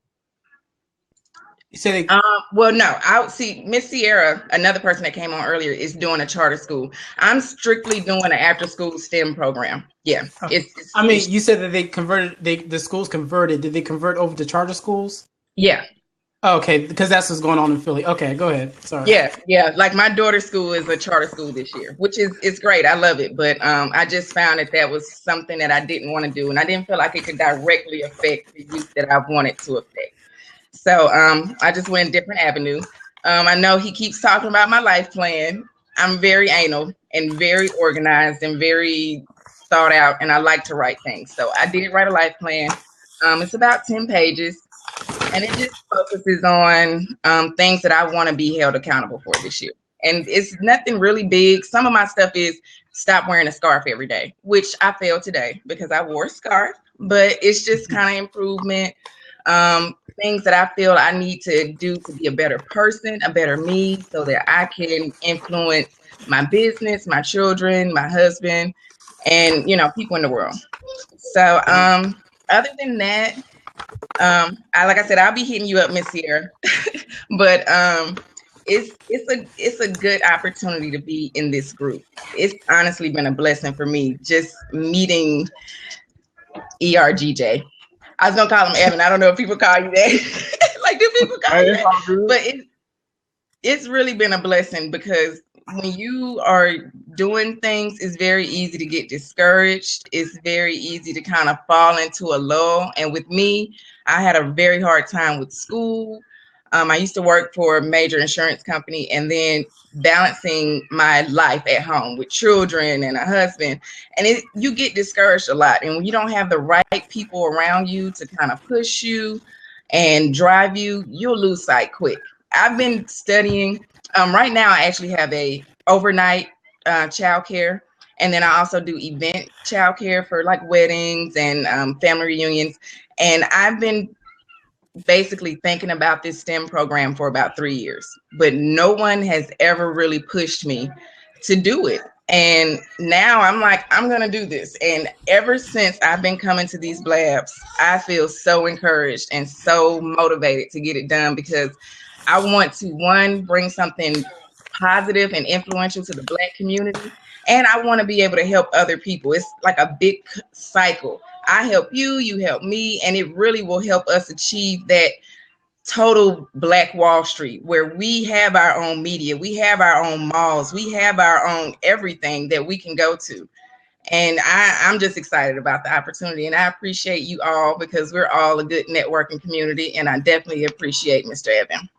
Speaker 5: You said
Speaker 4: well, no, I see Miss Sierra, another person that came on earlier, is doing a charter school. I'm strictly doing an after school STEM program. Yeah.
Speaker 5: You said that they converted, the schools converted. Did they convert over to charter schools?
Speaker 4: Yeah.
Speaker 5: Okay, because that's what's going on in Philly. Okay, go ahead. Sorry.
Speaker 4: Yeah. Like my daughter's school is a charter school this year, which is great. I love it. But I just found that was something that I didn't want to do. And I didn't feel like it could directly affect the youth that I wanted to affect. So I just went a different avenue. I know he keeps talking about my life plan. I'm very anal and very organized and very thought out, and I like to write things. So I did write a life plan. It's about 10 pages, and it just focuses on things that I want to be held accountable for this year. And it's nothing really big. Some of my stuff is stop wearing a scarf every day, which I failed today because I wore a scarf, but it's just kind of improvement. Things that I feel I need to do to be a better person, a better me, so that I can influence my business, my children, my husband, and people in the world. So other than that, like I said, I'll be hitting you up, Miss Sierra. But it's a good opportunity to be in this group. It's honestly been a blessing for me just meeting ERGJ. I was gonna call him Evan. I don't know if people call you that. Like, do people call you that? But it's really been a blessing because when you are doing things, it's very easy to get discouraged. It's very easy to kind of fall into a lull. And with me, I had a very hard time with school. I used to work for a major insurance company and then balancing my life at home with children and a husband. And you get discouraged a lot. And when you don't have the right people around you to kind of push you and drive you, you'll lose sight quick. I've been studying. Right now, I actually have a overnight childcare. And then I also do event childcare for like weddings and family reunions. And I've been basically thinking about this STEM program for about 3 years, but no one has ever really pushed me to do it. And now I'm like, I'm going to do this. And ever since I've been coming to these blabs, I feel so encouraged and so motivated to get it done because I want to, one, bring something positive and influential to the Black community. And I want to be able to help other people. It's like a big cycle. I help you, you help me, and it really will help us achieve that total Black Wall Street, where we have our own media, we have our own malls, we have our own everything that we can go to. And I'm just excited about the opportunity, and I appreciate you all because we're all a good networking community, and I definitely appreciate Mr. Evan.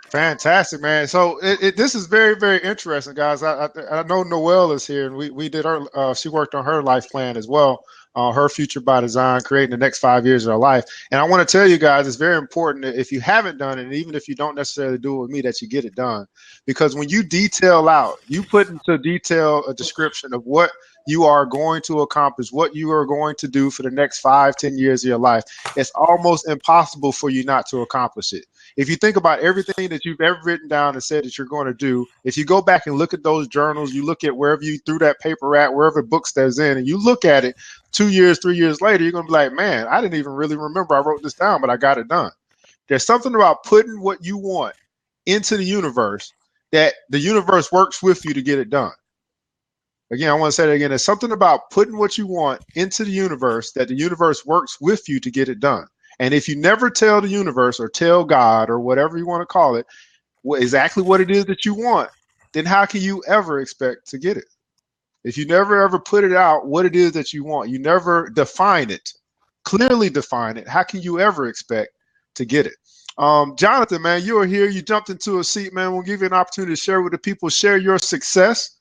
Speaker 1: Fantastic, man. So this is very, very interesting, guys. I know Noelle is here, and we did her. She worked on her life plan as well. Her future by design, creating the next 5 years of her life. And I want to tell you guys, it's very important that if you haven't done it, and even if you don't necessarily do it with me, that you get it done. Because when you detail out, you put into detail a description of what you are going to accomplish, what you are going to do for the next 5-10 years of your life, it's almost impossible for you not to accomplish it. If you think about everything that you've ever written down and said that you're going to do, if you go back and look at those journals, you look at wherever you threw that paper at, wherever books that's in, and you look at it 2 years, 3 years later, you're going to be like, man, I didn't even really remember I wrote this down, but I got it done. There's something about putting what you want into the universe that the universe works with you to get it done. Again, I want to say that again. There's something about putting what you want into the universe that the universe works with you to get it done. And if you never tell the universe or tell God or whatever you want to call it, exactly what it is that you want, then how can you ever expect to get it? If you never ever put it out, what it is that you want, you never define it, clearly define it, how can you ever expect to get it? Jonathan, man, you are here. You jumped into a seat, man. We'll give you an opportunity to share with the people, share your success.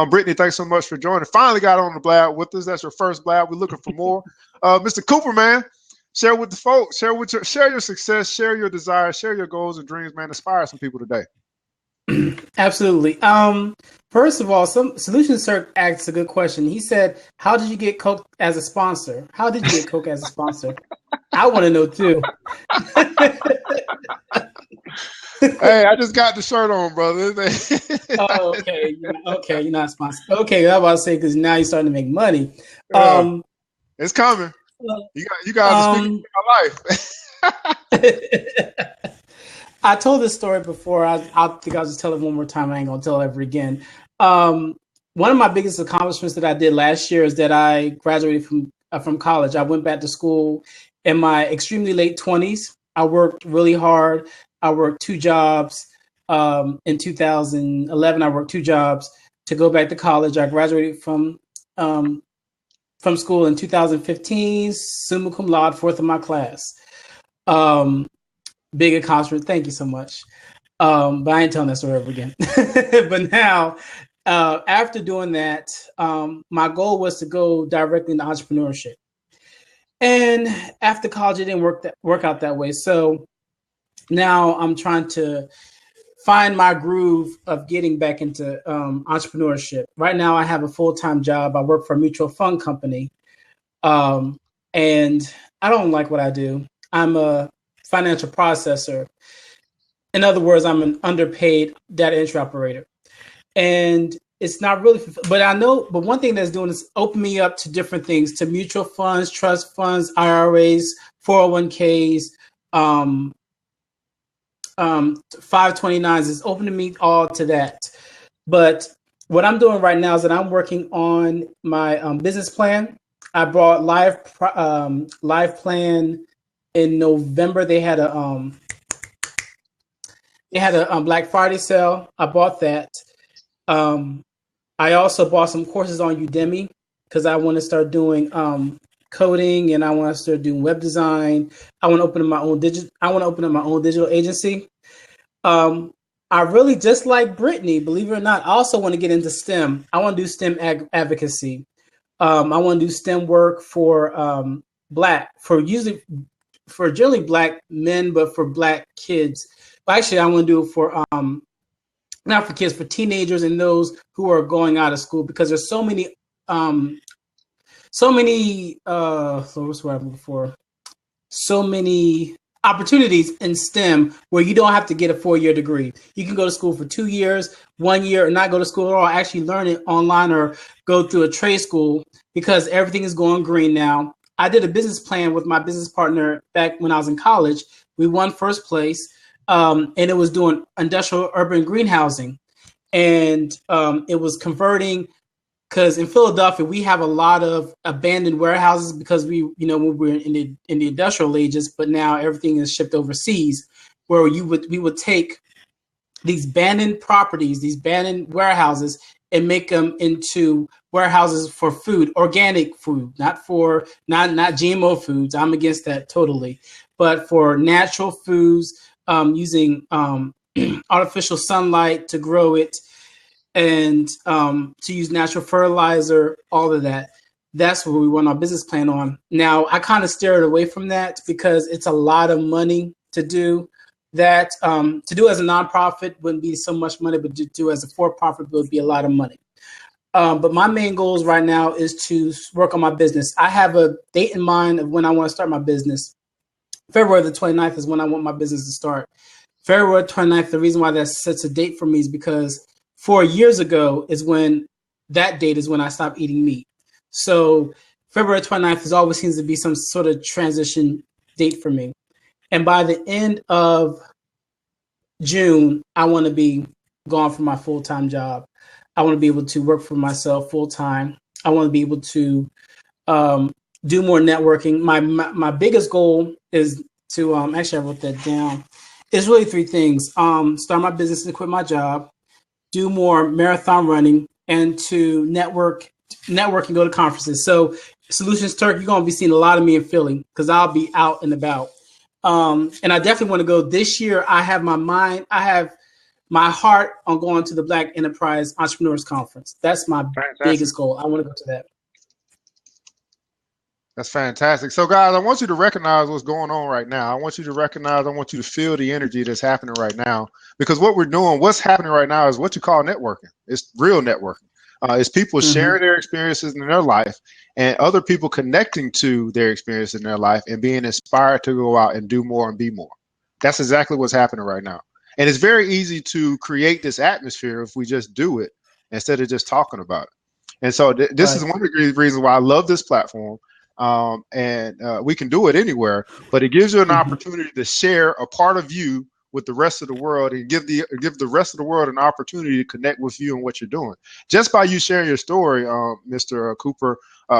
Speaker 1: Brittany, thanks so much for joining. Finally got on the blab with us. That's your first blab. We're looking for more. Mr. Cooper, man, share with the folks. Share your success. Share your desires. Share your goals and dreams, man. Inspire some people today.
Speaker 5: Absolutely. First of all, Solution Circ asks a good question. He said, "How did you get Coke as a sponsor? How did you get Coke as a sponsor?" I want to know too.
Speaker 1: Hey, I just got the shirt on, brother.
Speaker 5: Oh, okay. Okay, you're not sponsored. Okay, I was about to say because now you're starting to make money.
Speaker 1: It's coming. You guys are speaking my life.
Speaker 5: I told this story before. I think I'll just tell it one more time. I ain't gonna tell it ever again. One of my biggest accomplishments that I did last year is that I graduated from college. I went back to school in my extremely late 20s. I worked really hard. I worked 2 jobs. In 2011, I worked 2 jobs to go back to college. I graduated from school in 2015, summa cum laude, 4th in my class. Big accomplishment. Thank you so much. But I ain't telling that story ever again. But now, after doing that, my goal was to go directly into entrepreneurship. And after college, it didn't work out that way. So now I'm trying to find my groove of getting back into entrepreneurship. Right now, I have a full-time job. I work for a mutual fund company. And I don't like what I do. I'm a financial processor. In other words, I'm an underpaid data entry operator. And it's not really, but one thing that's doing is open me up to different things, to mutual funds, trust funds, IRAs, 401ks, 529s. It's opening me all to that. But what I'm doing right now is that I'm working on my business plan. I brought Live Plan in November. They had a Black Friday sale. I bought that. I also bought some courses on Udemy because I want to start doing coding, and I want to start doing web design. I want to open up my own digital agency. I really, just like Brittany, believe it or not, I also want to get into STEM. I want to do STEM advocacy. I want to do STEM work for generally Black men, but for Black kids. But actually, I want to do it for not for kids, for teenagers and those who are going out of school, because there's so many opportunities in STEM where you don't have to get a 4-year degree. You can go to school for 2 years, 1 year, or not go to school at all, actually learn it online or go through a trade school, because everything is going green now. I did a business plan with my business partner back when I was in college. We won first place, and it was doing industrial urban greenhousing. And it was converting because in Philadelphia we have a lot of abandoned warehouses because when we're in the industrial ages, but now everything is shipped overseas, where we would take these abandoned properties, these abandoned warehouses, and make them into warehouses for food, organic food, not GMO foods. I'm against that totally, but for natural foods, using artificial sunlight to grow it, and to use natural fertilizer, all of that. That's what we run our business plan on. Now, I kind of steered away from that because it's a lot of money to do that. To do as a nonprofit wouldn't be so much money, but to do as a for-profit would be a lot of money. But my main goals right now is to work on my business. I have a date in mind of when I want to start my business. February the 29th is when I want my business to start. February 29th, the reason why that's such a date for me is because 4 years ago is when that date is when I stopped eating meat. So February 29th always seems to be some sort of transition date for me. And by the end of June, I want to be gone from my full-time job. I want to be able to work for myself full-time. I want to be able to do more networking. My biggest goal is to, actually I wrote that down. It's really three things. Start my business and quit my job, do more marathon running, and to network and go to conferences. So Solutions Turk, you're going to be seeing a lot of me in Philly because I'll be out and about. And I definitely want to go this year. I have my heart on going to the Black Enterprise Entrepreneurs Conference. That's my biggest goal. I want to go to that.
Speaker 1: That's fantastic. So, guys, I want you to recognize what's going on right now. I want you to feel the energy that's happening right now, because what's happening right now is what you call networking. It's real networking. It's people sharing their experiences in their life and other people connecting to their experience in their life and being inspired to go out and do more and be more. That's exactly what's happening right now. And it's very easy to create this atmosphere if we just do it instead of just talking about it. And so this is one of the reasons why I love this platform. And we can do it anywhere, but it gives you an opportunity to share a part of you with the rest of the world and give the rest of the world an opportunity to connect with you and what you're doing. Just by you sharing your story, Mr. Cooper,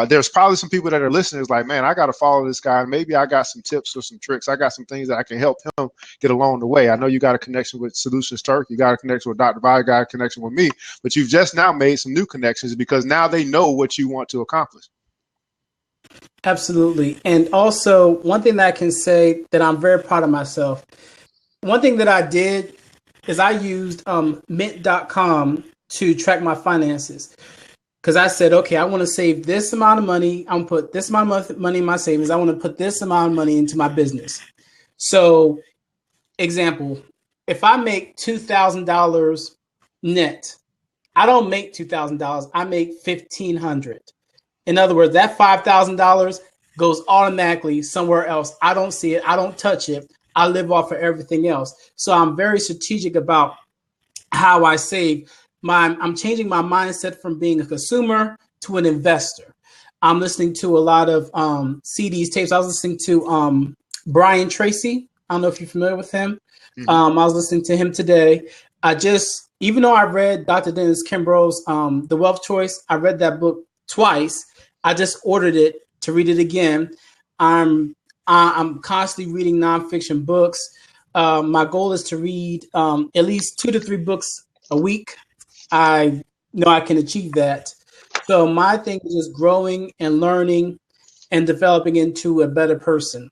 Speaker 1: there's probably some people that are listening like, man, I got to follow this guy. Maybe I got some tips or some tricks. I got some things that I can help him get along the way. I know you got a connection with Solutions Turk. You got a connection with Dr. Vi, got a connection with me, but you've just now made some new connections because now they know what you want to accomplish.
Speaker 5: Absolutely. And also, one thing that I can say that I'm very proud of myself. One thing that I did is I used mint.com to track my finances, because I said, okay, I want to save this amount of money. I'm going to put this amount of money in my savings. I want to put this amount of money into my business. So, example, if I make $2,000 net, I don't make $2,000. I make $1,500. In other words, that $5,000 goes automatically somewhere else. I don't see it. I don't touch it. I live off of everything else. So I'm very strategic about how I save. I'm changing my mindset from being a consumer to an investor. I'm listening to a lot of CDs, tapes. I was listening to Brian Tracy. I don't know if you're familiar with him. I was listening to him today. Even though I read Dr. Dennis Kimbro's The Wealth Choice, I read that book twice. I just ordered it to read it again. I'm constantly reading nonfiction books. My goal is to read at least 2 to 3 books a week. I know I can achieve that. So my thing is just growing and learning and developing into a better person.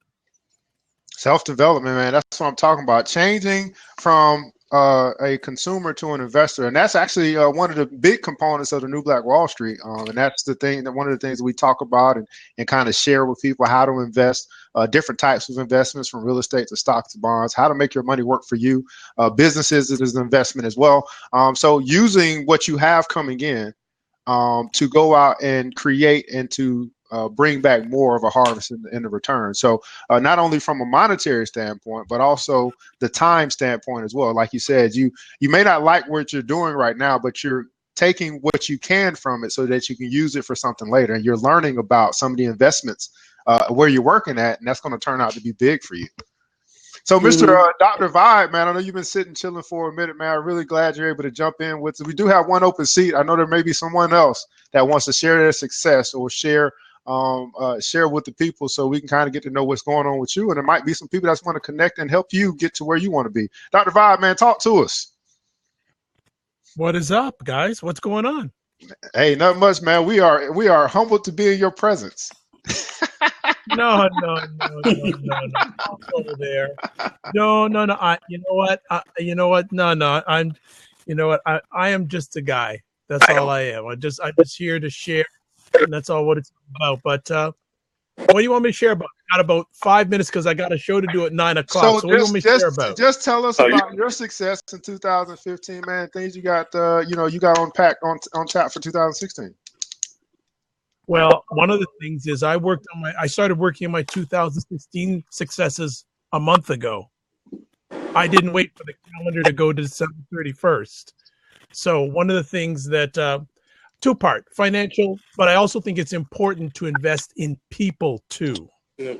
Speaker 1: Self-development, man. That's what I'm talking about. Changing from a consumer to an investor. And that's actually one of the big components of the New Black Wall Street. And that's the thing, that one of the things that we talk about and kind of share with people how to invest, different types of investments from real estate to stocks to bonds, how to make your money work for you. Businesses is an investment as well. So using what you have coming in to go out and create and to bring back more of a harvest in the return. So not only from a monetary standpoint, but also the time standpoint as well. Like you said, you may not like what you're doing right now, but you're taking what you can from it so that you can use it for something later. And you're learning about some of the investments where you're working at, and that's going to turn out to be big for you. So, Mr. Dr. Vibe, man, I know you've been sitting chilling for a minute, man. I'm really glad you're able to jump in with us. We do have one open seat. I know there may be someone else that wants to share their success or share with the people, so we can kind of get to know what's going on with you. And there might be some people that's want to connect and help you get to where you want to be. Dr. Vibe, man, talk to us.
Speaker 6: What is up, guys? What's going on?
Speaker 1: Hey, not much, man. We are humbled to be in your presence.
Speaker 6: No. Don't go there. No. You know what? No. You know what? I am just a guy. That's all I am. I'm just here to share, and that's all what it's about. But what do you want me to share about? I got about 5 minutes because I got a show to do at 9 o'clock. So what do you want me to share about?
Speaker 1: Just tell us about your success in 2015, man. Things you got, you got unpacked on tap for 2016.
Speaker 6: Well, one of the things is I started working on my 2016 successes a month ago. I didn't wait for the calendar to go to December 31st. So one of the things that two-part, financial, but I also think it's important to invest in people too.
Speaker 3: Yeah.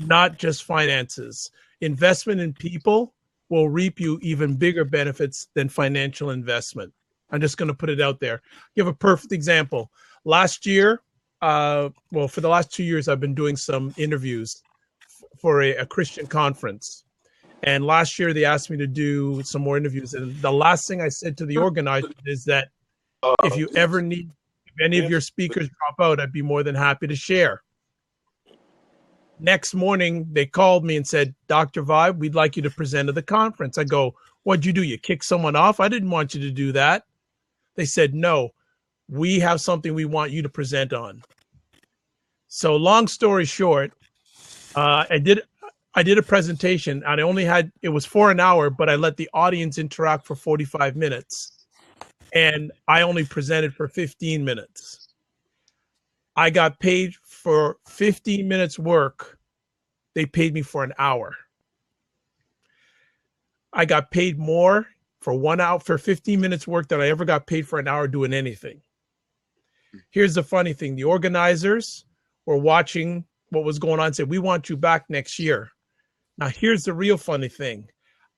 Speaker 6: Not just finances. Investment in people will reap you even bigger benefits than financial investment. I'm just going to put it out there. Give a perfect example. Last year, for the last 2 years, I've been doing some interviews for a Christian conference. And last year, they asked me to do some more interviews. And the last thing I said to the organizer is that if you ever need, if any of your speakers drop out, I'd be more than happy to share. Next morning, they called me and said, Dr. Vibe, we'd like you to present at the conference. I go, what'd you do? You kick someone off? I didn't want you to do that. They said, no, we have something we want you to present on. So long story short, I did a presentation and it was for an hour, but I let the audience interact for 45 minutes. And I only presented for 15 minutes. I got paid for 15 minutes work. They paid me for an hour. I got paid more for 1 hour, for 15 minutes work than I ever got paid for an hour doing anything. Here's the funny thing. The organizers were watching what was going on and said, we want you back next year. Now, here's the real funny thing.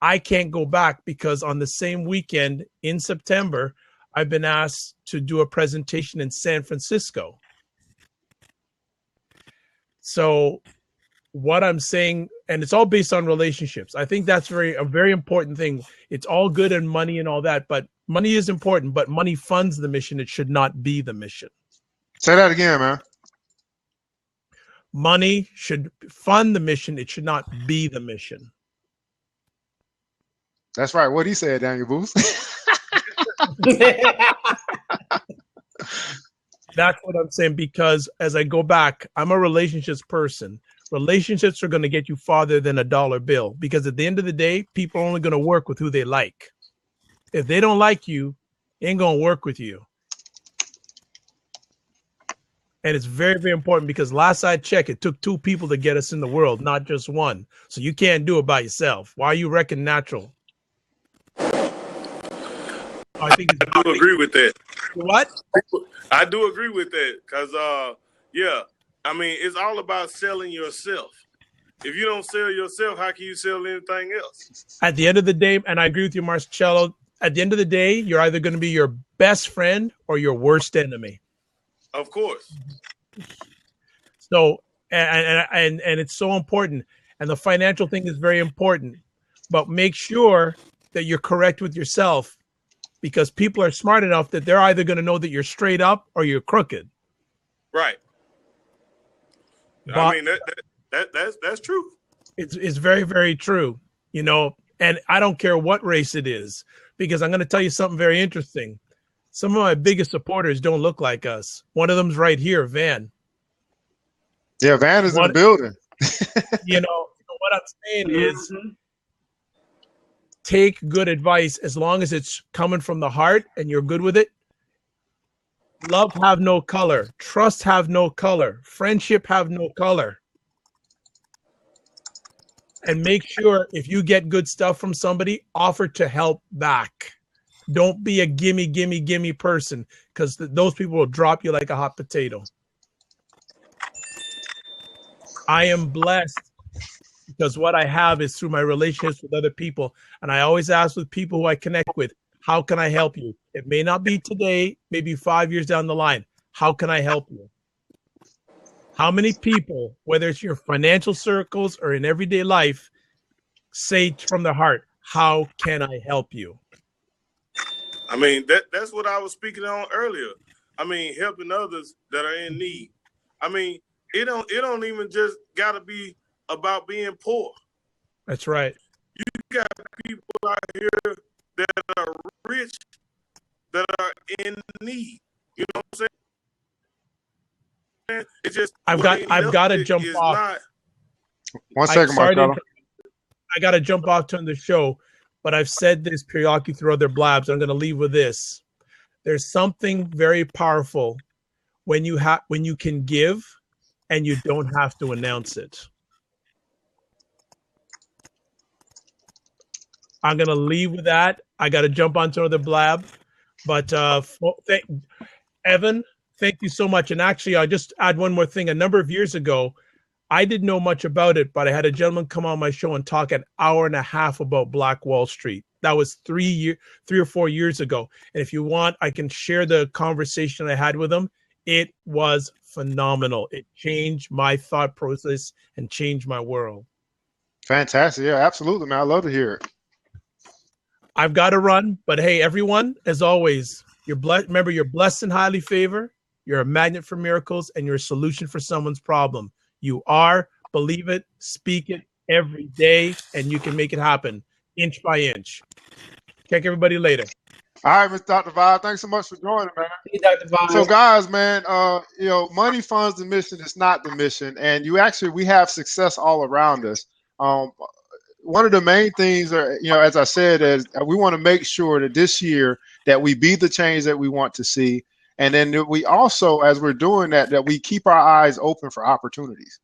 Speaker 6: I can't go back because on the same weekend in September, I've been asked to do a presentation in San Francisco. So what I'm saying, and it's all based on relationships. I think that's a very important thing. It's all good and money and all that, but money is important, but money funds the mission. It should not be the mission.
Speaker 1: Say that again, man.
Speaker 6: Money should fund the mission. It should not be the mission.
Speaker 1: That's right. What he said, Daniel Booth.
Speaker 6: That's what I'm saying, because as I go back, I'm a relationships person. Relationships are going to get you farther than a dollar bill, because at the end of the day, people are only going to work with who they like. If they don't like you, they ain't going to work with you. And it's very, very important, because last I checked, it took 2 people to get us in the world, not just one. So you can't do it by yourself. Why are you wrecking natural? I
Speaker 3: do agree with that.
Speaker 6: What?
Speaker 3: I do agree with that because, yeah, I mean, it's all about selling yourself. If you don't sell yourself, how can you sell anything else?
Speaker 6: At the end of the day, and I agree with you, Marcello, at the end of the day, you're either going to be your best friend or your worst enemy.
Speaker 3: Of course.
Speaker 6: So, and it's so important. And the financial thing is very important. But make sure that you're correct with yourself, because people are smart enough that they're either going to know that you're straight up or you're crooked.
Speaker 3: Right.
Speaker 6: But
Speaker 3: I mean, that's true.
Speaker 6: It's very, very true. You know, and I don't care what race it is, because I'm going to tell you something very interesting. Some of my biggest supporters don't look like us. One of them's right here, Van.
Speaker 1: Yeah, Van is in the building.
Speaker 6: You know, what I'm saying is, take good advice as long as it's coming from the heart and you're good with it. Love have no color. Trust have no color. Friendship have no color. And make sure if you get good stuff from somebody, offer to help back. Don't be a gimme, gimme, gimme person, because those people will drop you like a hot potato. I am blessed because what I have is through my relationships with other people. And I always ask with people who I connect with, how can I help you? It may not be today, maybe 5 years down the line. How can I help you? How many people, whether it's your financial circles or in everyday life, say from the heart, how can I help you?
Speaker 3: I mean, that's what I was speaking on earlier. I mean, helping others that are in need. I mean, it don't even just gotta be about being poor.
Speaker 6: That's right.
Speaker 3: You got people out here that are rich that are in need. You know what I'm saying? It's just
Speaker 6: I've got to jump off.
Speaker 1: One second, Marcelo.
Speaker 6: I got to jump off to the show, but I've said this periodically through other blabs. I'm going to leave with this. There's something very powerful when you can give and you don't have to announce it. I'm going to leave with that. I got to jump onto another blab, but Evan, thank you so much. And actually, I'll just add one more thing. A number of years ago, I didn't know much about it, but I had a gentleman come on my show and talk an hour and a half about Black Wall Street. That was 3 or 4 years ago. And if you want, I can share the conversation I had with him. It was phenomenal. It changed my thought process and changed my world.
Speaker 1: Fantastic. Yeah, absolutely, man. I love to hear it.
Speaker 6: I've got to run, but hey, everyone, as always, you're blessed. Remember, you're blessed and highly favored. You're a magnet for miracles, and you're a solution for someone's problem. You are. Believe it, speak it every day, and you can make it happen inch by inch. Check everybody later.
Speaker 1: All right, Mr. Dr. Vibe, thanks so much for joining, man.
Speaker 5: Hey, Dr. Vibe.
Speaker 1: So, guys, man, money funds the mission. It's not the mission, and we have success all around us. One of the main things, as I said, is we want to make sure that this year that we be the change that we want to see. And then we also, as we're doing that we keep our eyes open for opportunities.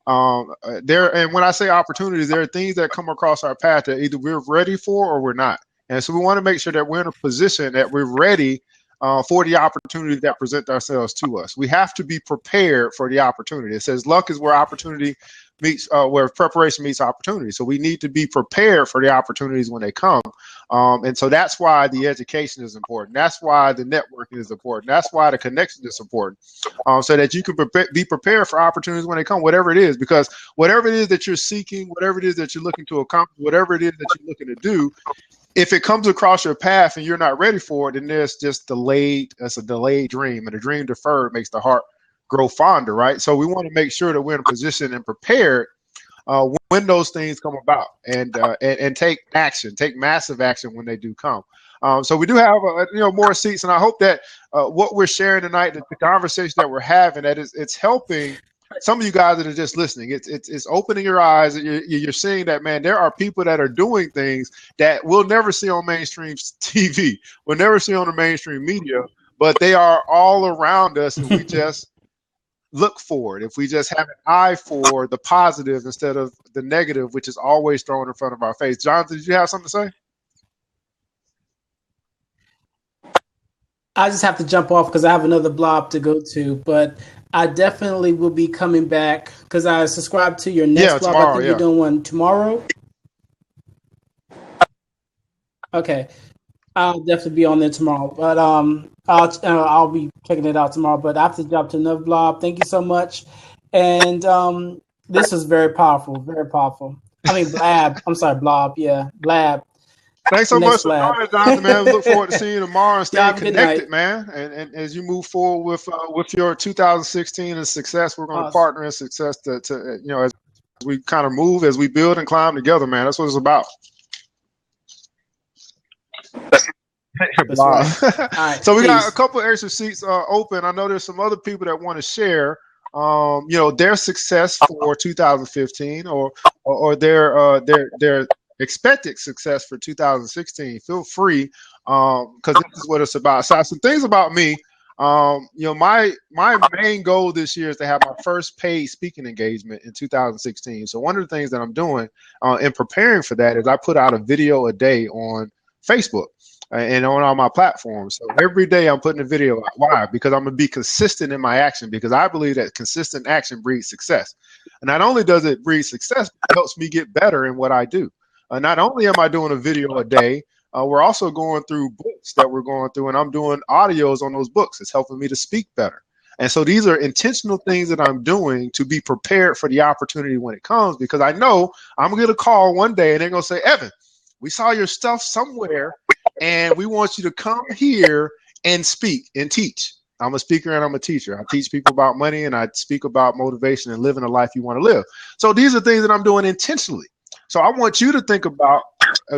Speaker 1: And when I say opportunities, there are things that come across our path that either we're ready for or we're not. And so we want to make sure that we're in a position that we're ready for the opportunities that present ourselves to us. We have to be prepared for the opportunity. It says luck is where opportunity meets, where preparation meets opportunity. So we need to be prepared for the opportunities when they come. And so that's why the education is important. That's why the networking is important. That's why the connection is important. So that you can be prepared for opportunities when they come, whatever it is, because whatever it is that you're seeking, whatever it is that you're looking to accomplish, whatever it is that you're looking to do, if it comes across your path and you're not ready for it, then there's just that's a delayed dream, and a dream deferred makes the heart grow fonder, right? So we want to make sure that we're in a position and prepared when those things come about, and take action, take massive action when they do come. So we do have more seats, and I hope that what we're sharing tonight, the conversation that we're having, that it's helping some of you guys that are just listening. It's opening your eyes. You're seeing that, man, there are people that are doing things that we'll never see on mainstream TV. We'll never see on the mainstream media, but they are all around us, and we just look for it. If we just have an eye for the positive instead of the negative, which is always thrown in front of our face. Jonathan, did you have something to say?
Speaker 5: I just have to jump off because I have another blob to go to, but I definitely will be coming back because I subscribe to your next blob.
Speaker 1: Tomorrow,
Speaker 5: I think you're doing one tomorrow. Okay, I'll definitely be on there tomorrow, but I'll be checking it out tomorrow. But I have to jump to another blob. Thank you so much, and this was very powerful, very powerful. I mean, blab. I'm sorry, blob. Yeah, blab.
Speaker 1: Thanks so much for joining, Jonathan, man. We look forward to seeing you tomorrow and staying connected, man. And as you move forward with your 2016 and success, we're going to partner in success to as we kind of move, as we build and climb together, man. That's what it's about. Right. So we got a couple of extra seats open. I know there's some other people that want to share their success for 2015 or their expected success for 2016. Feel free, because this is what it's about. So some things about me. My main goal this year is to have my first paid speaking engagement in 2016. So one of the things that I'm doing in preparing for that is I put out a video a day on Facebook and on all my platforms. So every day I'm putting a video out. Why? Because I'm going to be consistent in my action, because I believe that consistent action breeds success. And not only does it breed success, it helps me get better in what I do. Not only am I doing a video a day, we're also going through books that we're going through, and I'm doing audios on those books. It's helping me to speak better. And so these are intentional things that I'm doing to be prepared for the opportunity when it comes, because I know I'm going to call one day and they're going to say, Evan, we saw your stuff somewhere and we want you to come here and speak and teach. I'm a speaker and I'm a teacher. I teach people about money and I speak about motivation and living a life you want to live. So these are things that I'm doing intentionally. So I want you to think about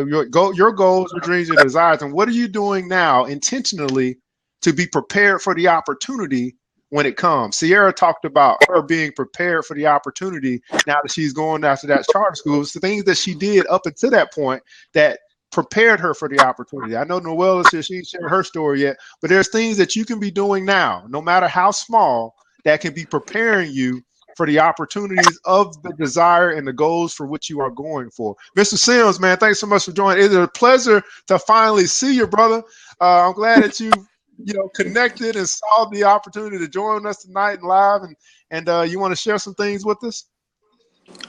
Speaker 1: your goals, your dreams, your desires, and what are you doing now intentionally to be prepared for the opportunity when it comes. Sierra talked about her being prepared for the opportunity now that she's going after that charter school. It's the things that she did up until that point that prepared her for the opportunity. I know Noelle said she ain't shared her story yet, but there's things that you can be doing now, no matter how small, that can be preparing you for the opportunities of the desire and the goals for which you are going for. Mr. Sims, man, thanks so much for joining. It's a pleasure to finally see you, brother. I'm glad that you connected and saw the opportunity to join us tonight and live, and you want to share some things with us?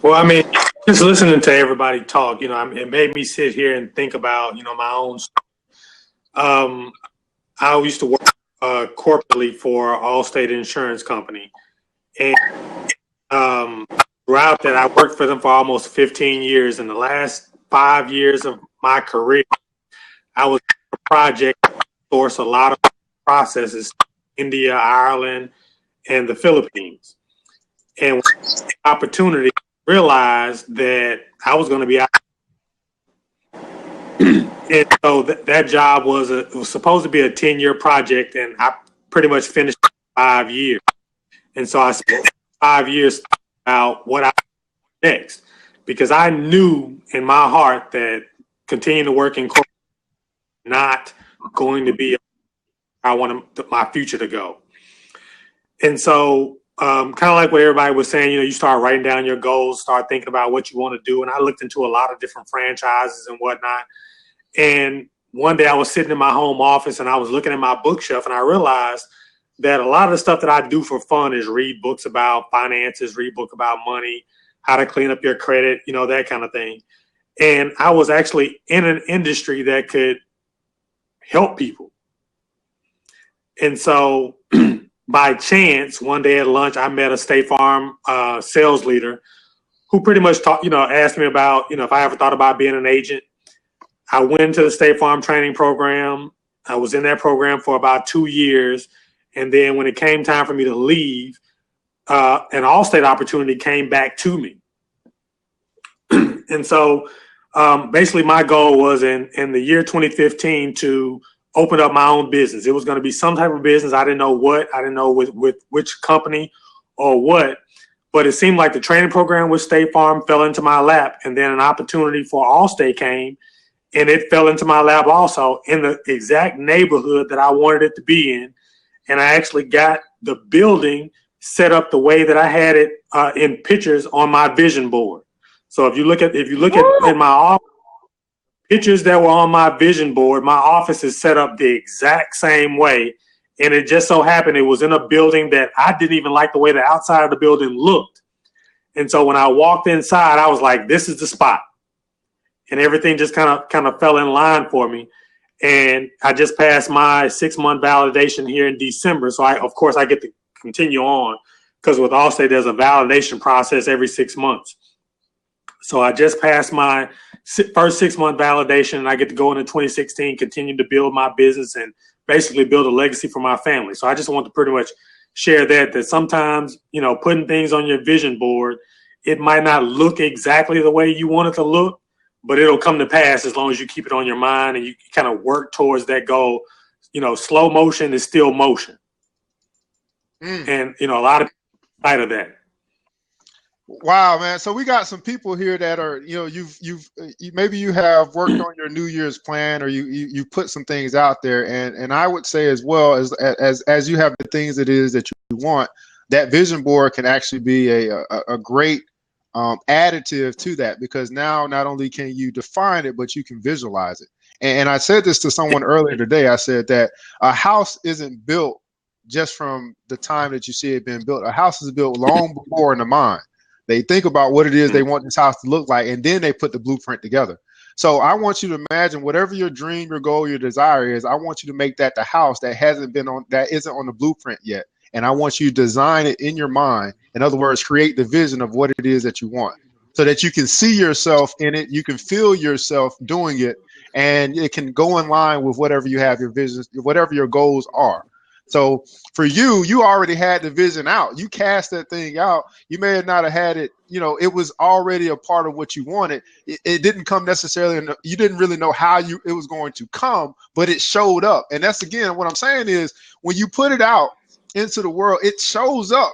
Speaker 7: Well, I mean, just listening to everybody talk, it made me sit here and think about, my own story. I used to work corporately for Allstate Insurance Company, and throughout that, I worked for them for almost 15 years. In the last 5 years of my career, I was a project source a lot of processes, India, Ireland, and the Philippines. And when I had the opportunity, realized that I was going to be out. And so that job was supposed to be a 10-year project, and I pretty much finished 5 years. And so I spent 5 years thinking about what I would do next, because I knew in my heart that continuing to work in corporate was not going to be I want my future to go. And so kind of like what everybody was saying, you start writing down your goals, start thinking about what you want to do. And I looked into a lot of different franchises and whatnot. And one day I was sitting in my home office and I was looking at my bookshelf, and I realized that a lot of the stuff that I do for fun is read books about finances, read books about money, how to clean up your credit, that kind of thing. And I was actually in an industry that could help people. And so by chance, one day at lunch, I met a State Farm sales leader who pretty much asked me about, if I ever thought about being an agent. I went into the State Farm training program. I was in that program for about 2 years. And then when it came time for me to leave, an Allstate opportunity came back to me. And so basically my goal was in the year 2015 to open up my own business. It was going to be some type of business. I didn't know what. I didn't know with which company or what. But it seemed like the training program with State Farm fell into my lap. And then an opportunity for Allstate came, and it fell into my lap also in the exact neighborhood that I wanted it to be in. And I actually got the building set up the way that I had it in pictures on my vision board. So if you look at in my office, pictures that were on my vision board, my office is set up the exact same way. And it just so happened it was in a building that I didn't even like the way the outside of the building looked. And so when I walked inside, I was like, this is the spot. And everything just kind of fell in line for me. And I just passed my 6-month validation here in December. So of course I get to continue on, because with Allstate, there's a validation process every 6 months. So I just passed my first 6-month validation, and I get to go into 2016, continue to build my business and basically build a legacy for my family. So I just want to pretty much share that sometimes, putting things on your vision board, it might not look exactly the way you want it to look, but it'll come to pass as long as you keep it on your mind and you kind of work towards that goal. Slow motion is still motion. And, a lot of people fight of that.
Speaker 1: Wow, man. So we got some people here that are, maybe you have worked on your New Year's plan, or you put some things out there. And I would say as well as you have the things it is that you want, that vision board can actually be a great additive to that, because now not only can you define it, but you can visualize it. And I said this to someone earlier today. I said that a house isn't built just from the time that you see it being built. A house is built long before in the mind. They think about what it is they want this house to look like, and then they put the blueprint together. So I want you to imagine whatever your dream, your goal, your desire is. I want you to make that the house that isn't on the blueprint yet. And I want you to design it in your mind. In other words, create the vision of what it is that you want so that you can see yourself in it. You can feel yourself doing it, and it can go in line with whatever you have your visions, whatever your goals are. So for you, you already had the vision out. You cast that thing out. You may have not have had it, it was already a part of what you wanted. It didn't come necessarily, you didn't really know how it was going to come, but it showed up. And that's, again, what I'm saying is when you put it out into the world, it shows up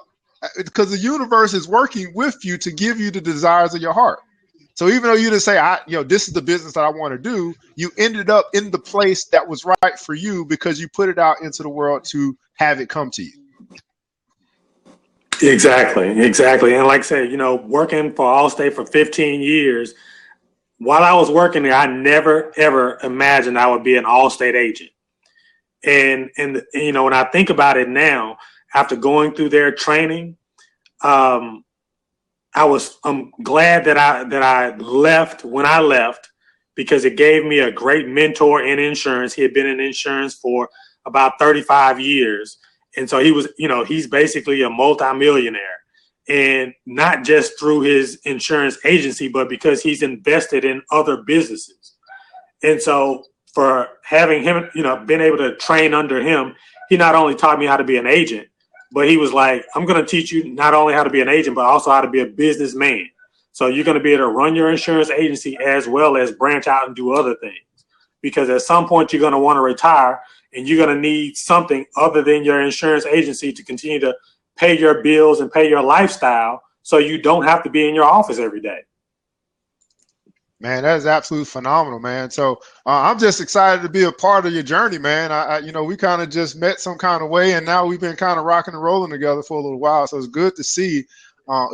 Speaker 1: because the universe is working with you to give you the desires of your heart. So even though you didn't say, this is the business that I want to do, you ended up in the place that was right for you because you put it out into the world to have it come to you.
Speaker 7: Exactly. And like I said, working for Allstate for 15 years, while I was working there, I never, ever imagined I would be an Allstate agent. And when I think about it now, after going through their training, I'm glad that I left when I left because it gave me a great mentor in insurance. He had been in insurance for about 35 years. And so he was, he's basically a multimillionaire, and not just through his insurance agency, but because he's invested in other businesses. And so for having him, been able to train under him, he not only taught me how to be an agent, but he was like, I'm going to teach you not only how to be an agent, but also how to be a businessman. So you're going to be able to run your insurance agency as well as branch out and do other things. Because at some point you're going to want to retire and you're going to need something other than your insurance agency to continue to pay your bills and pay your lifestyle so you don't have to be in your office every day.
Speaker 1: Man, that is absolutely phenomenal, man. So I'm just excited to be a part of your journey, man. We kind of just met some kind of way, and now we've been kind of rocking and rolling together for a little while. So it's good to see,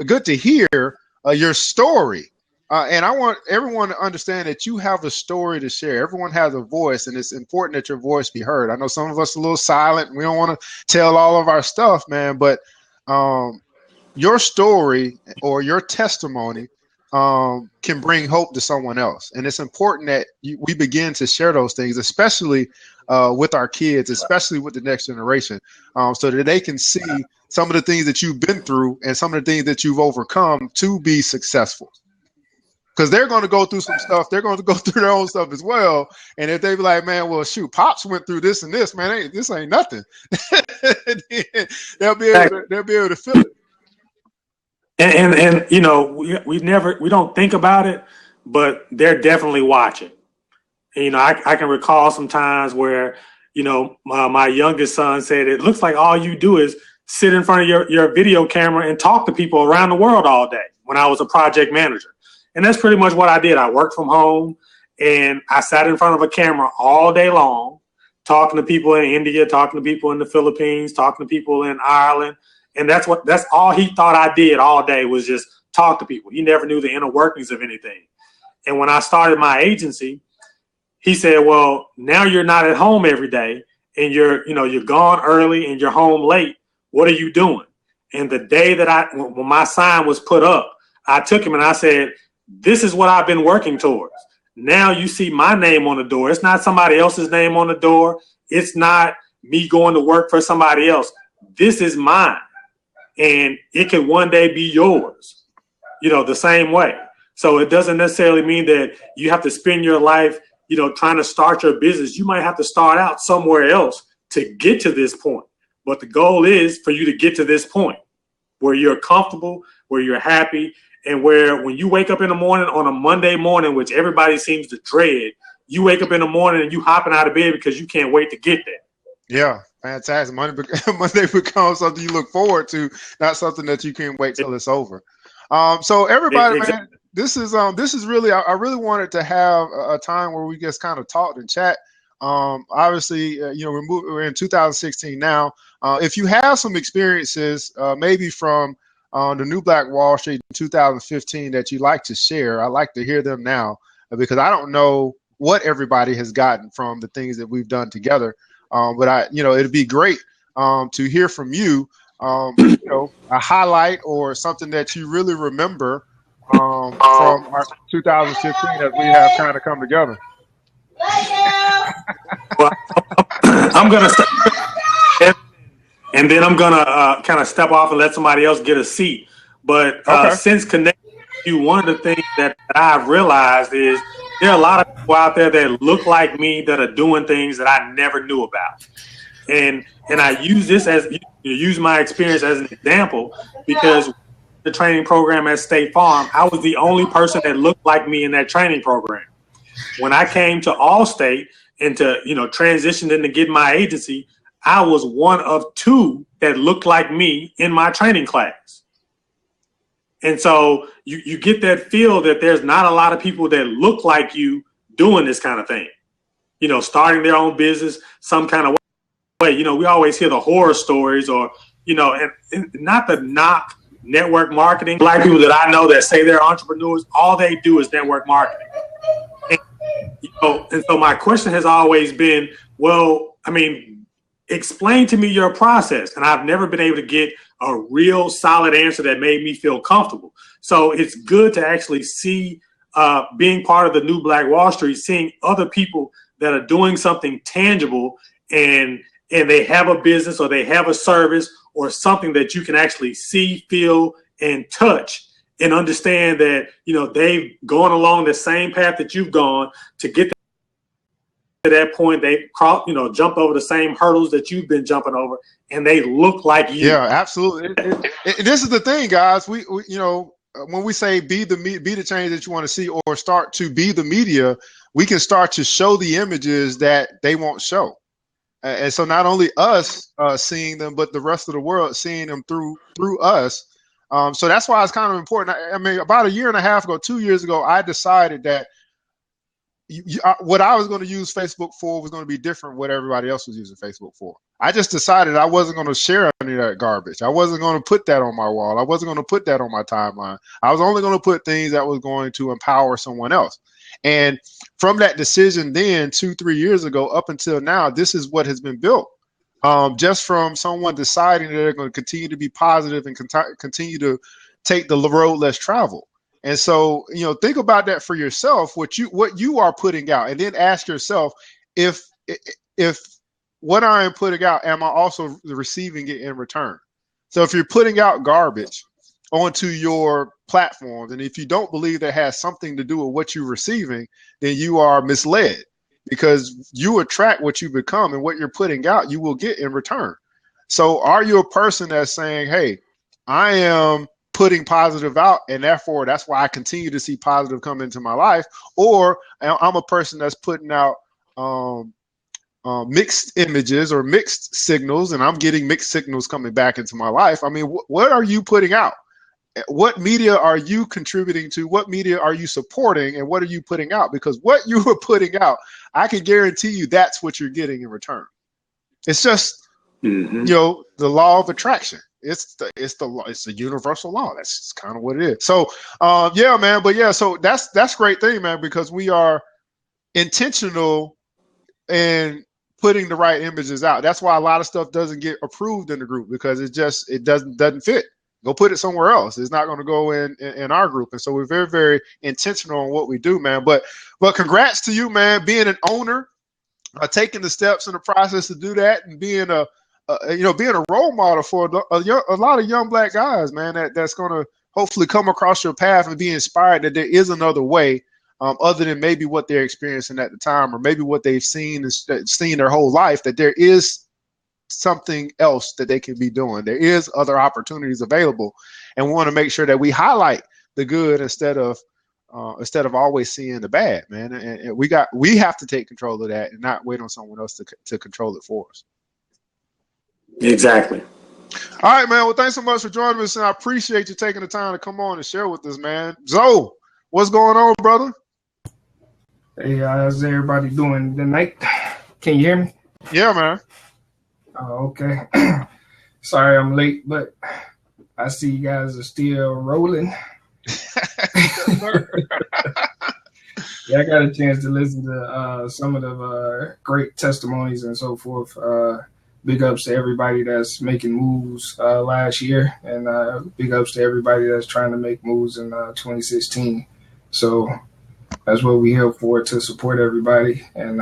Speaker 1: good to hear your story. And I want everyone to understand that you have a story to share. Everyone has a voice, and it's important that your voice be heard. I know some of us are a little silent, and we don't want to tell all of our stuff, man, but your story or your testimony can bring hope to someone else. And it's important that we begin to share those things, especially with our kids, especially with the next generation, so that they can see some of the things that you've been through and some of the things that you've overcome to be successful. Because they're going to go through some stuff. They're going to go through their own stuff as well. And if they be like, man, well, shoot, Pops went through this and this, man, this ain't nothing. they'll be able to feel it.
Speaker 7: And we don't think about it, but they're definitely watching. And, I can recall some times where, my youngest son said, it looks like all you do is sit in front of your video camera and talk to people around the world all day when I was a project manager. And that's pretty much what I did. I worked from home and I sat in front of a camera all day long, talking to people in India, talking to people in the Philippines, talking to people in Ireland. And that's all he thought I did all day was just talk to people. He never knew the inner workings of anything. And when I started my agency, he said, well, now you're not at home every day and you're gone early and you're home late. What are you doing? And the day that when my sign was put up, I took him and I said, this is what I've been working towards. Now you see my name on the door. It's not somebody else's name on the door. It's not me going to work for somebody else. This is mine. And it could one day be yours, the same way. So it doesn't necessarily mean that you have to spend your life, trying to start your business. You might have to start out somewhere else to get to this point. But the goal is for you to get to this point where you're comfortable, where you're happy, and where when you wake up in the morning on a Monday morning, which everybody seems to dread, you wake up in the morning and you hopping out of bed because you can't wait to get there.
Speaker 1: Yeah, fantastic. Monday becomes something you look forward to, not something that you can't wait till it's over. So everybody,
Speaker 7: exactly.
Speaker 1: Man, this is really, I really wanted to have a time where we just kind of talked and chat. Obviously, we're in 2016 now. If you have some experiences, maybe from the New Black Wall Street in 2015 that you'd like to share, I'd like to hear them now because I don't know what everybody has gotten from the things that we've done together. But it'd be great to hear from you a highlight or something that you really remember from our 2015 as we have kind of come together?
Speaker 7: Well, I'm gonna step, and then I'm gonna kind of step off and let somebody else get a seat. But since connecting with you, one of the things that I've realized is there are a lot of people out there that look like me that are doing things that I never knew about, and I use this as use my experience as an example because the training program at State Farm, I was the only person that looked like me in that training program. When I came to Allstate and to, transitioned into getting my agency, I was one of two that looked like me in my training class. And so you get that feel that there's not a lot of people that look like you doing this kind of thing, starting their own business some kind of way. We always hear the horror stories or, and not the knock network marketing. Black people that I know that say they're entrepreneurs, all they do is network marketing. And so my question has always been, explain to me your process. And I've never been able to get a real solid answer that made me feel comfortable. So it's good to actually see being part of the new Black Wall Street, seeing other people that are doing something tangible and they have a business or they have a service or something that you can actually see, feel, and touch and understand that, they've gone along the same path that you've gone to get to that point. They jumped over the same hurdles that you've been jumping over and they look like you.
Speaker 1: Yeah, absolutely. This is the thing, guys. We when we say be the change that you want to see or start to be the media, we can start to show the images that they won't show. And so not only us seeing them, but the rest of the world seeing them through us. So that's why it's kind of important. I mean, about a year and a half ago, 2 years ago, I decided that what I was going to use Facebook for was going to be different what everybody else was using Facebook for. I just decided I wasn't going to share any of that garbage. I wasn't going to put that on my wall. I wasn't going to put that on my timeline. I was only going to put things that was going to empower someone else. And from that decision then 2-3 years ago up until now, this is what has been built. Just from someone deciding that they're going to continue to be positive and continue to take the road less traveled. And so, think about that for yourself, what you are putting out, and then ask yourself if what I am putting out, am I also receiving it in return? So if you're putting out garbage onto your platforms, and if you don't believe that has something to do with what you're receiving, then you are misled, because you attract what you become, and what you're putting out, you will get in return. So are you a person that's saying, hey, I am putting positive out, and therefore that's why I continue to see positive come into my life? Or I'm a person that's putting out mixed images or mixed signals, and I'm getting mixed signals coming back into my life? I mean, what are you putting out? What media are you contributing to? What media are you supporting? And what are you putting out? Because what you are putting out, I can guarantee you that's what you're getting in return. It's just, the law of attraction. It's the universal law. That's just kind of what it is. So, yeah, man. But yeah, so that's a great thing, man, because we are intentional in putting the right images out. That's why a lot of stuff doesn't get approved in the group, because it doesn't fit. Go put it somewhere else. It's not going to go in our group. And so we're very, very intentional on what we do, man. But congrats to you, man, being an owner, taking the steps in the process to do that, and being being a role model for a lot of young Black guys, man, that's going to hopefully come across your path and be inspired that there is another way, other than maybe what they're experiencing at the time, or maybe what they've seen their whole life, that there is something else that they can be doing. There is other opportunities available, and we want to make sure that we highlight the good instead of always seeing the bad, man. And we have to take control of that and not wait on someone else to control it for us.
Speaker 7: Exactly.
Speaker 1: All right, man. Well, thanks so much for joining us, and I appreciate you taking the time to come on and share with us, man. Zoe, what's going on, brother?
Speaker 8: Hey, how's everybody doing tonight? Can you hear me?
Speaker 1: Yeah, man.
Speaker 8: Oh, okay. Sorry I'm late, but I see you guys are still rolling. Yeah, I got a chance to listen to some of the great testimonies and so forth big ups to everybody that's making moves last year, and big ups to everybody that's trying to make moves in 2016. So that's what we here for, to support everybody. And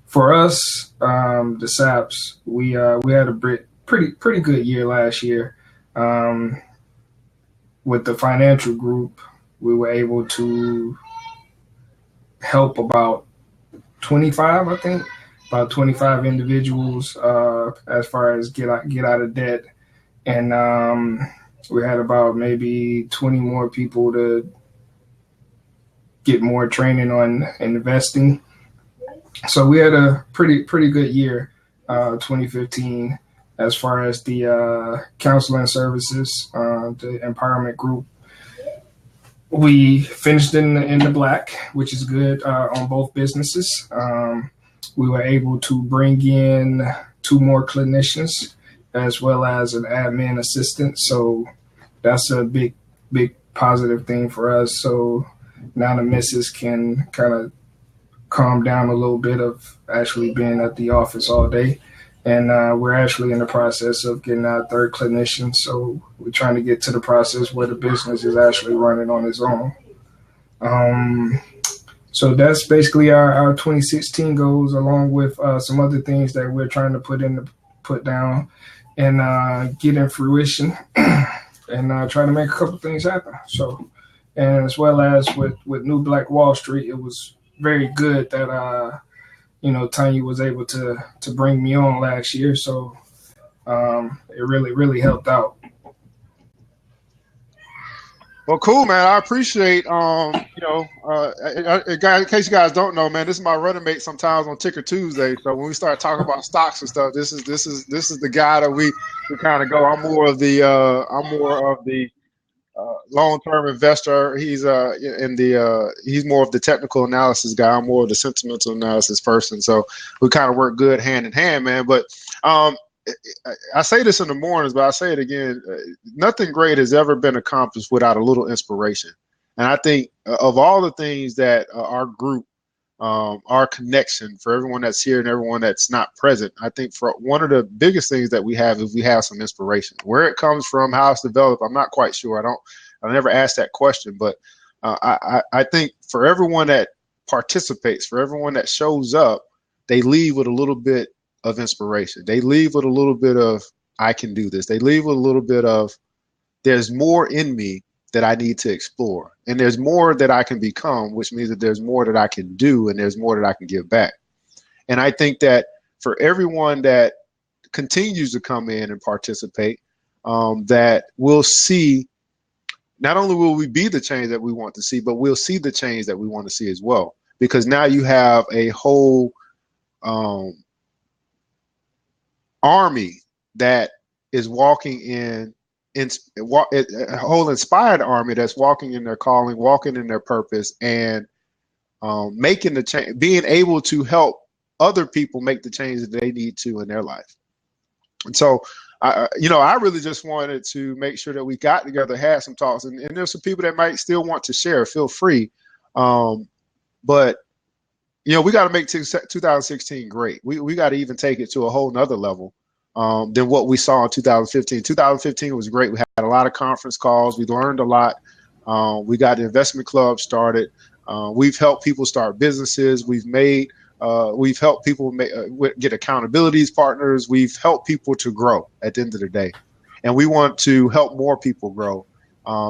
Speaker 8: for us, the Saps, we had a pretty good year last year. With the financial group, we were able to help about 25, I think, about 25 individuals as far as get out of debt. And we had about maybe 20 more people to get more training on investing. So we had a pretty good year, 2015, as far as the counseling services, the empowerment group. We finished in the black, which is good on both businesses. We were able to bring in 2 more clinicians as well as an admin assistant. So that's a big positive thing for us. So now the missus can kind of calm down a little bit of actually being at the office all day. And we're actually in the process of getting our 3rd clinician. So we're trying to get to the process where the business is actually running on its own. So that's basically our 2016 goals, along with some other things that we're trying to put down and get in fruition and try to make a couple things happen. So, and as well as with New Black Wall Street, it was very good that Tanya was able to bring me on last year. So it really helped out.
Speaker 1: Well, cool, man. I appreciate, in case you guys don't know, man, this is my running mate sometimes on Ticker Tuesday. So when we start talking about stocks and stuff, this is the guy that we kind of go. I'm more of the long-term investor. He's he's more of the technical analysis guy. I'm more of the sentimental analysis person. So we kind of work good hand in hand, man. But I say this in the mornings, but I say it again. Nothing great has ever been accomplished without a little inspiration. And I think of all the things that our group, our connection, for everyone that's here and everyone that's not present, I think for one of the biggest things that we have is we have some inspiration. Where it comes from, how it's developed, I'm not quite sure. I never asked that question, but I think for everyone that participates, for everyone that shows up, they leave with a little bit of inspiration. They leave with a little bit of, I can do this. They leave with a little bit of, there's more in me that I need to explore. And there's more that I can become, which means that there's more that I can do and there's more that I can give back. And I think that for everyone that continues to come in and participate, that we'll see, not only will we be the change that we want to see, but we'll see the change that we want to see as well. Because now you have a whole army that is walking in a whole inspired army that's walking in their calling, walking in their purpose, and making the change, being able to help other people make the change that they need to in their life. And so, I really just wanted to make sure that we got together, had some talks, and there's some people that might still want to share. Feel free, but we got to make 2016 great. We got to even take it to a whole nother level than what we saw in 2015. 2015 was great. We had a lot of conference calls. We learned a lot. We got the investment club started. We've helped people start businesses. We've helped people get accountabilities partners. We've helped people to grow at the end of the day. And we want to help more people grow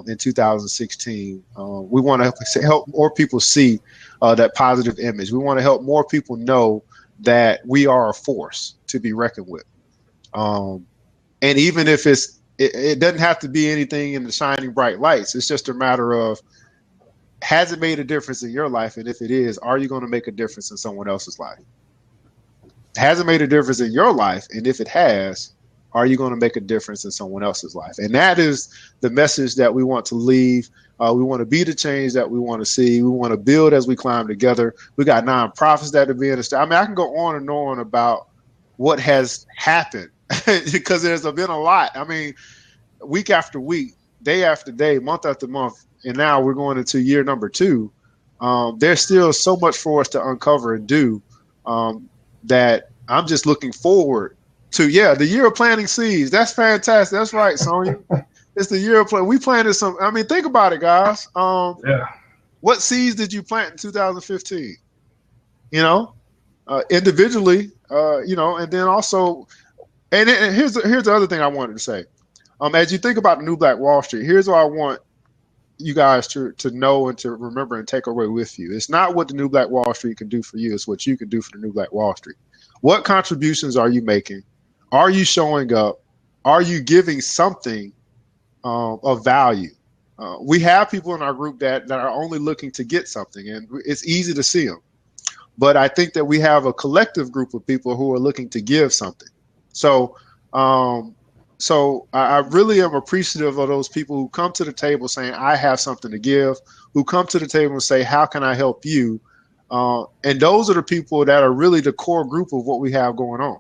Speaker 1: in 2016. We want to help more people see that positive image. We want to help more people know that we are a force to be reckoned with. And even if it doesn't have to be anything in the shining bright lights, it's just a matter of, has it made a difference in your life? And if it is, are you going to make a difference in someone else's life? Has it made a difference in your life? And if it has, are you going to make a difference in someone else's life? And that is the message that we want to leave. We want to be the change that we want to see. We want to build as we climb together. We got nonprofits that are being established. I can go on and on about what has happened because there's been a lot. Week after week, day after day, month after month, and now we're going into year number 2. There's still so much for us to uncover and do that I'm just looking forward the year of planting seeds. That's fantastic. That's right, Sonya. It's the year of planting. We planted some. I mean, think about it, guys.
Speaker 8: Yeah.
Speaker 1: What seeds did you plant in 2015? You know, individually. You know, and then also, and here's the other thing I wanted to say. As you think about the New Black Wall Street, here's what I want you guys to know and to remember and take away with you. It's not what the New Black Wall Street can do for you. It's what you can do for the New Black Wall Street. What contributions are you making? Are you showing up? Are you giving something of value? We have people in our group that are only looking to get something, and it's easy to see them. But I think that we have a collective group of people who are looking to give something. So, I really am appreciative of those people who come to the table saying, I have something to give, who come to the table and say, how can I help you? And those are the people that are really the core group of what we have going on.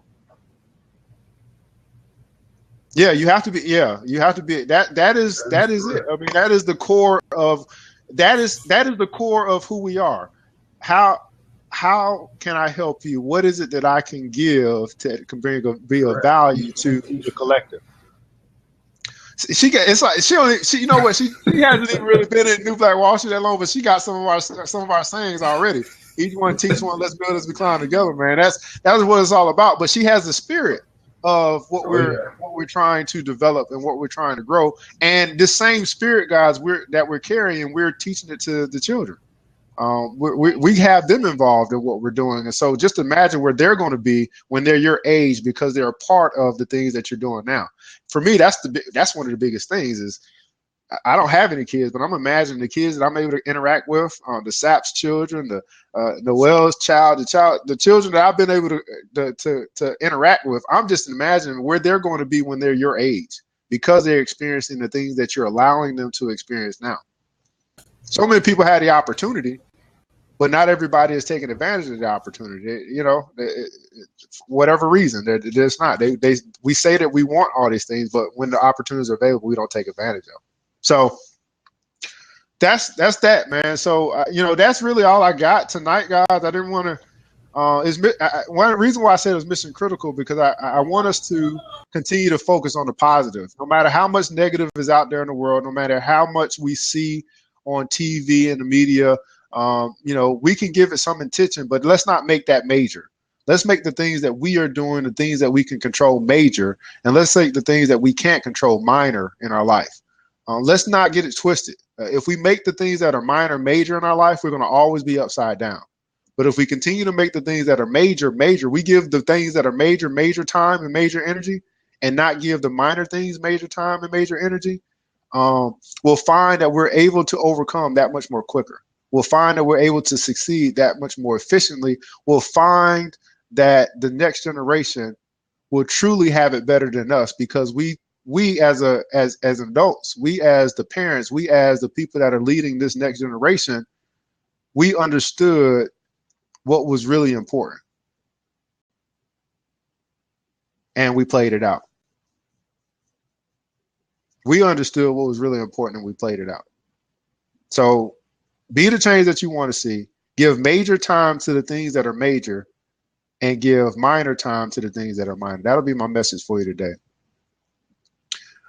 Speaker 1: Yeah, you have to be. Yeah, you have to be. That is it. I mean, that is the core of the core of who we are. How can I help you? What is it that I can give to be of value to the collective? It's like she you know what, she hasn't even really been in New Black Wall Street that long, but she got some of our sayings already. Each one teach one, let's build as we climb together, man. That's what it's all about. But she has the spirit of what we're trying to develop and what we're trying to grow. And this same spirit, guys, that we're carrying, we're teaching it to the children. We have them involved in what we're doing. And so just imagine where they're going to be when they're your age, because they're a part of the things that you're doing now. For me, that's one of the biggest things is I don't have any kids, but I'm imagining the kids that I'm able to interact with, the Saps children, the Noel's child, the children that I've been able to interact with. I'm just imagining where they're going to be when they're your age, because they're experiencing the things that you're allowing them to experience now. So many people had the opportunity, but not everybody is taking advantage of the opportunity. You know, for whatever reason, they're just not. We say that we want all these things, but when the opportunities are available, we don't take advantage of them. So that's that, man. So that's really all I got tonight, guys. I didn't want to. One reason why I said it was mission critical, because I want us to continue to focus on the positive, no matter how much negative is out there in the world, no matter how much we see on TV and the media. We can give it some attention, but let's not make that major. Let's make the things that we are doing, the things that we can control, major, and let's make the things that we can't control minor in our life. Let's not get it twisted. If we make the things that are minor major in our life, we're going to always be upside down. But if we continue to make the things that are major, we give the things that are major time and major energy, and not give the minor things major time and major energy, we'll find that we're able to overcome that much more quicker. We'll find that we're able to succeed that much more efficiently. We'll find that the next generation will truly have it better than us, because we as adults, we as the parents, we as the people that are leading this next generation, we understood what was really important, and we played it out. We understood what was really important, and we played it out. So be the change that you want to see. Give major time to the things that are major, and give minor time to the things that are minor. That'll be my message for you today.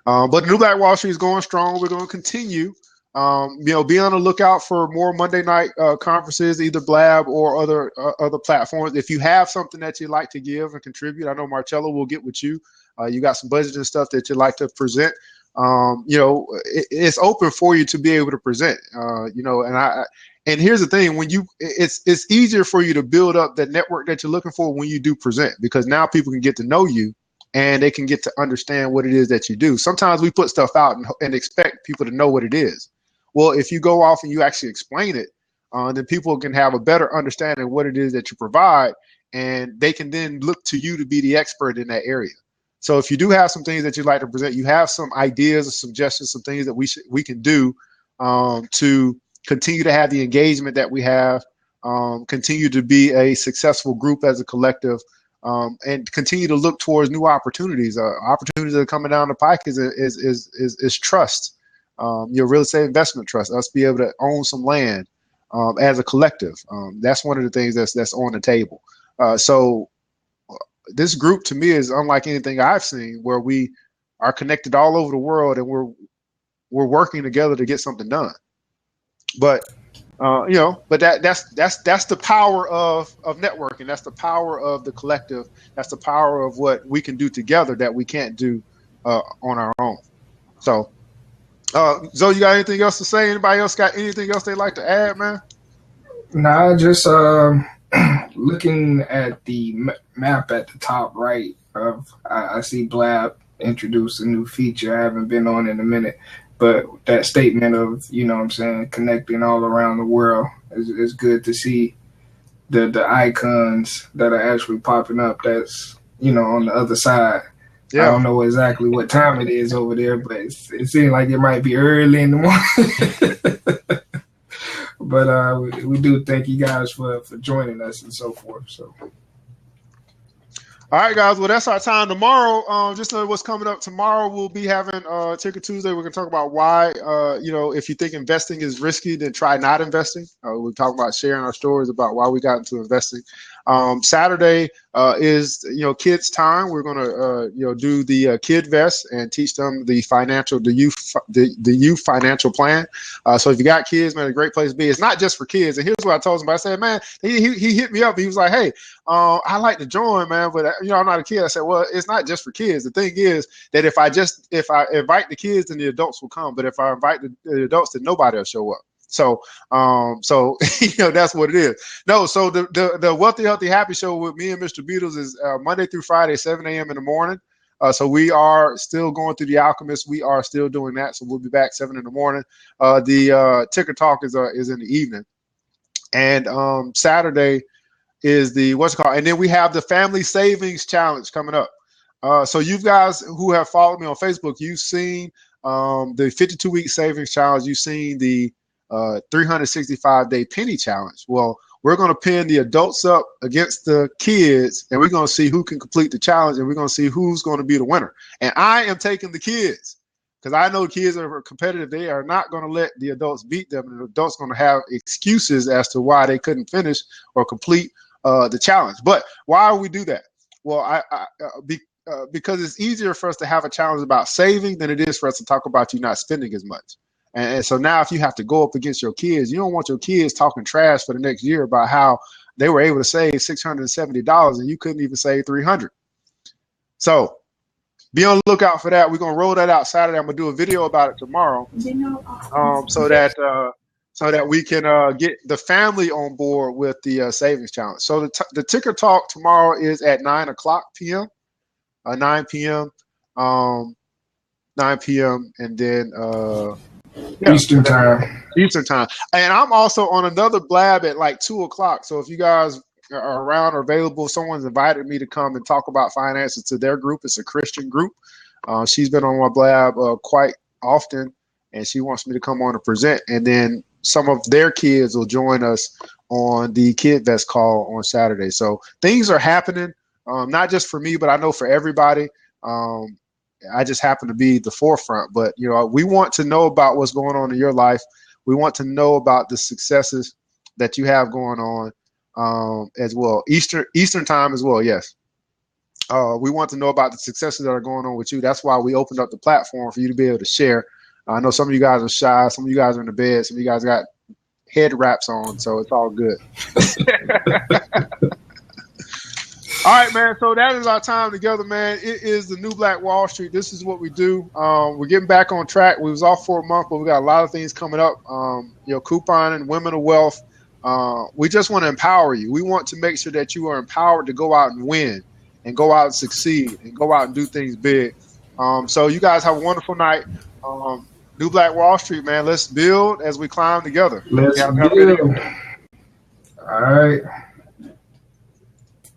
Speaker 1: But New Black Wall Street is going strong. We're going to continue. Be on the lookout for more Monday night conferences, either Blab or other platforms. If you have something that you'd like to give and contribute, I know Marcello will get with you. You got some budget and stuff that you'd like to present. It's open for you to be able to present. And here's the thing: it's easier for you to build up that network that you're looking for when you do present, because now people can get to know you, and they can get to understand what it is that you do. Sometimes we put stuff out and expect people to know what it is. Well, if you go off and you actually explain it, then people can have a better understanding of what it is that you provide, and they can then look to you to be the expert in that area. So if you do have some things that you'd like to present, you have some ideas or suggestions, some things that we can do to continue to have the engagement that we have, continue to be a successful group as a collective, and continue to look towards new opportunities. Opportunities that are coming down the pike is trust, your real estate investment trust, us be able to own some land as a collective. That's one of the things that's on the table. So this group to me is unlike anything I've seen, where we are connected all over the world and we're working together to get something done. But but that's the power of networking. That's the power of the collective. That's the power of what we can do together that we can't do on our own. So, Zoe, you got anything else to say? Anybody else got anything else they'd like to add, man?
Speaker 8: Nah, just looking at the map at the top right of, I see Blab introduced a new feature I haven't been on in a minute, but that statement of, connecting all around the world is good to see. The icons that are actually popping up, that's, on the other side. Yeah. I don't know exactly what time it is over there, but it seems like it might be early in the morning. But we do thank you guys for joining us and so forth. So,
Speaker 1: all right, guys. Well, that's our time tomorrow. Just know what's coming up tomorrow. We'll be having Ticker Tuesday. We're going to talk about why, if you think investing is risky, then try not investing. We'll talk about sharing our stories about why we got into investing. Saturday is kids time. We're going to do the Kid Vest and teach them the youth financial plan. So if you got kids, man, a great place to be. It's not just for kids. And here's what I told him. I said, man, he hit me up. He was like, hey, I like to join, man, but I'm not a kid. I said, well, it's not just for kids. The thing is that if I invite the kids, then the adults will come. But if I invite the adults, then nobody will show up. So that's what it is. No, so the Wealthy, Healthy, Happy show with me and Mr. Beatles is Monday through Friday, 7 a.m. in the morning. So we are still going through The Alchemist. We are still doing that. So we'll be back 7 in the morning. The Ticker Talk is in the evening. And Saturday is the and then we have the Family Savings Challenge coming up. So you guys who have followed me on Facebook, you've seen the 52-week savings challenge. You've seen the 365-day penny challenge. Well, we're going to pin the adults up against the kids, and we're going to see who can complete the challenge, and we're going to see who's going to be the winner. And I am taking the kids because I know kids are competitive. They are not going to let the adults beat them, and the adults are going to have excuses as to why they couldn't finish or complete the challenge. But why do we do that? Well, because it's easier for us to have a challenge about saving than it is for us to talk about you not spending as much. And so now if you have to go up against your kids, you don't want your kids talking trash for the next year about how they were able to save $670 and you couldn't even save $300. So be on the lookout for that. We're going to roll that out Saturday. I'm going to do a video about it tomorrow so that we can get the family on board with the savings challenge. So the Ticker Talk tomorrow is at 9 p.m. 9 p.m. 9 p.m. and then
Speaker 8: Eastern time.
Speaker 1: And I'm also on another Blab at like 2 o'clock. So if you guys are around or available, someone's invited me to come and talk about finances to their group. It's a Christian group. She's been on my Blab quite often, and she wants me to come on and present. And then some of their kids will join us on the Kid Vest call on Saturday. So things are happening, not just for me, but I know for everybody. I just happen to be the forefront, but we want to know about what's going on in your life. We want to know about the successes that you have going on as well. Eastern time as well. Yes. We want to know about the successes that are going on with you. That's why we opened up the platform for you to be able to share. I know some of you guys are shy. Some of you guys are in the bed. Some of you guys got head wraps on, so it's all good. All right, man. So that is our time together, man. It is the New Black Wall Street. This is what we do. We're getting back on track. We was off for a month, but we got a lot of things coming up. Couponing, Women of Wealth. We just want to empower you. We want to make sure that you are empowered to go out and win and go out and succeed and go out and do things big. So you guys have a wonderful night. New Black Wall Street, man. Let's build as we climb together.
Speaker 8: Let's build. All right.